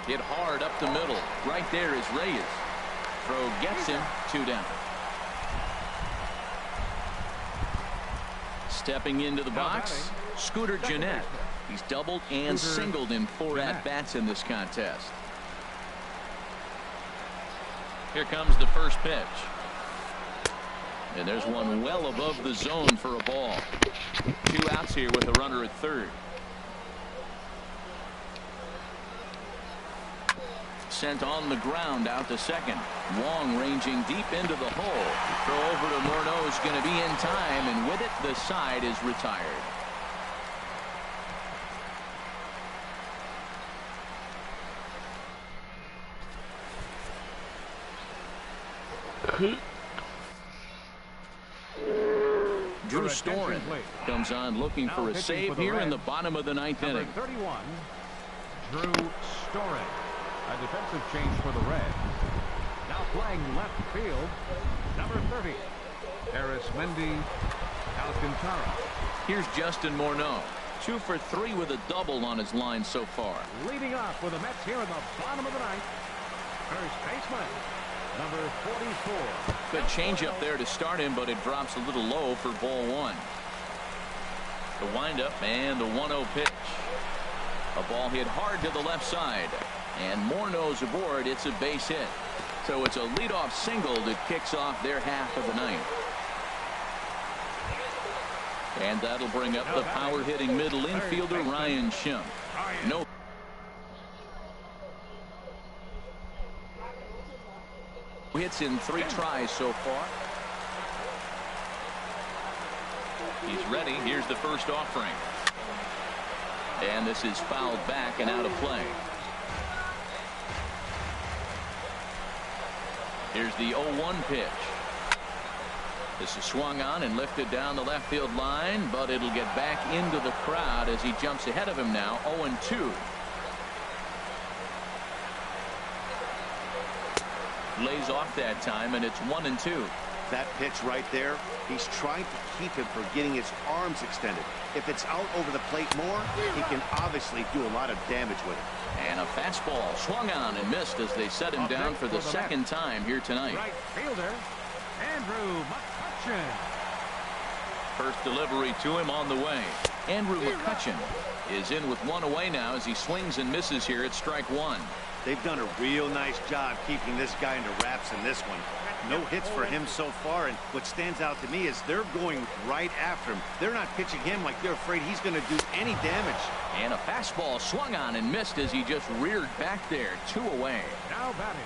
Hit hard up the middle. Right there is Reyes. Throw gets him. 2 down. Stepping into the box, Scooter Gennett. He's doubled and singled in 4 at-bats in this contest. Here comes the first pitch. And there's one well above the zone for a ball. 2 outs here with a runner at third. Sent on the ground out to second. Wong ranging deep into the hole. Throw over to Morneau is going to be in time, and with it, the side is retired. Drew Storen comes on looking for a save here in the bottom of the 9th inning. 31, Drew Storen. A defensive change for the Reds. Now playing left field, number 30, Arismendi Alcantara. Here's Justin Morneau. 2 for 3 with a double on his line so far. Leading off with the Mets here in the bottom of the 9th. First baseman, number 44. Good changeup there to start him, but it drops a little low for ball 1. The windup and the 1-0 pitch. A ball hit hard to the left side. And Morneau's aboard. It's a base hit. So it's a leadoff single that kicks off their half of the 9th. And that'll bring up the power-hitting middle infielder Ryan Schimpf. No hits in 3 tries so far. He's ready. Here's the first offering. And this is fouled back and out of play. Here's the 0-1 pitch. This is swung on and lifted down the left field line, but it'll get back into the crowd as he jumps ahead of him now. 0-2. Lays off that time, and it's 1-2. That pitch right there, he's trying to keep him from getting his arms extended. If it's out over the plate more, he can obviously do a lot of damage with it. And a fastball swung on and missed as they set him down for the second time here tonight. Right fielder, Andrew McCutchen. First delivery to him on the way. Andrew McCutchen is in with 1 away now as he swings and misses here at strike 1. They've done a real nice job keeping this guy into wraps in this one. No hits for him so far, and what stands out to me is they're going right after him. They're not pitching him like they're afraid he's going to do any damage. And a fastball swung on and missed as he just reared back there. 2 away. Now batting.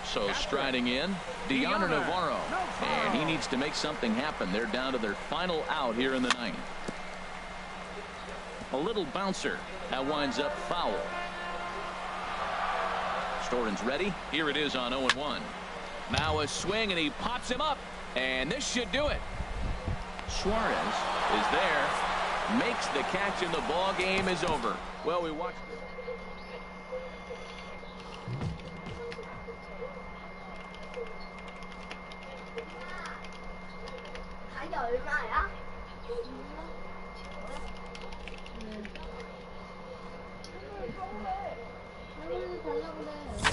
So striding in, Deanna Navarro. And he needs to make something happen. They're down to their final out here in the 9th. A little bouncer. That winds up foul. Storen's ready. Here it is on 0-1. Now a swing, and he pops him up. And this should do it. Suarez is there. Makes the catch, and the ball game is over. Well, we watched it. 얼마야? 할머니 달라고 그래.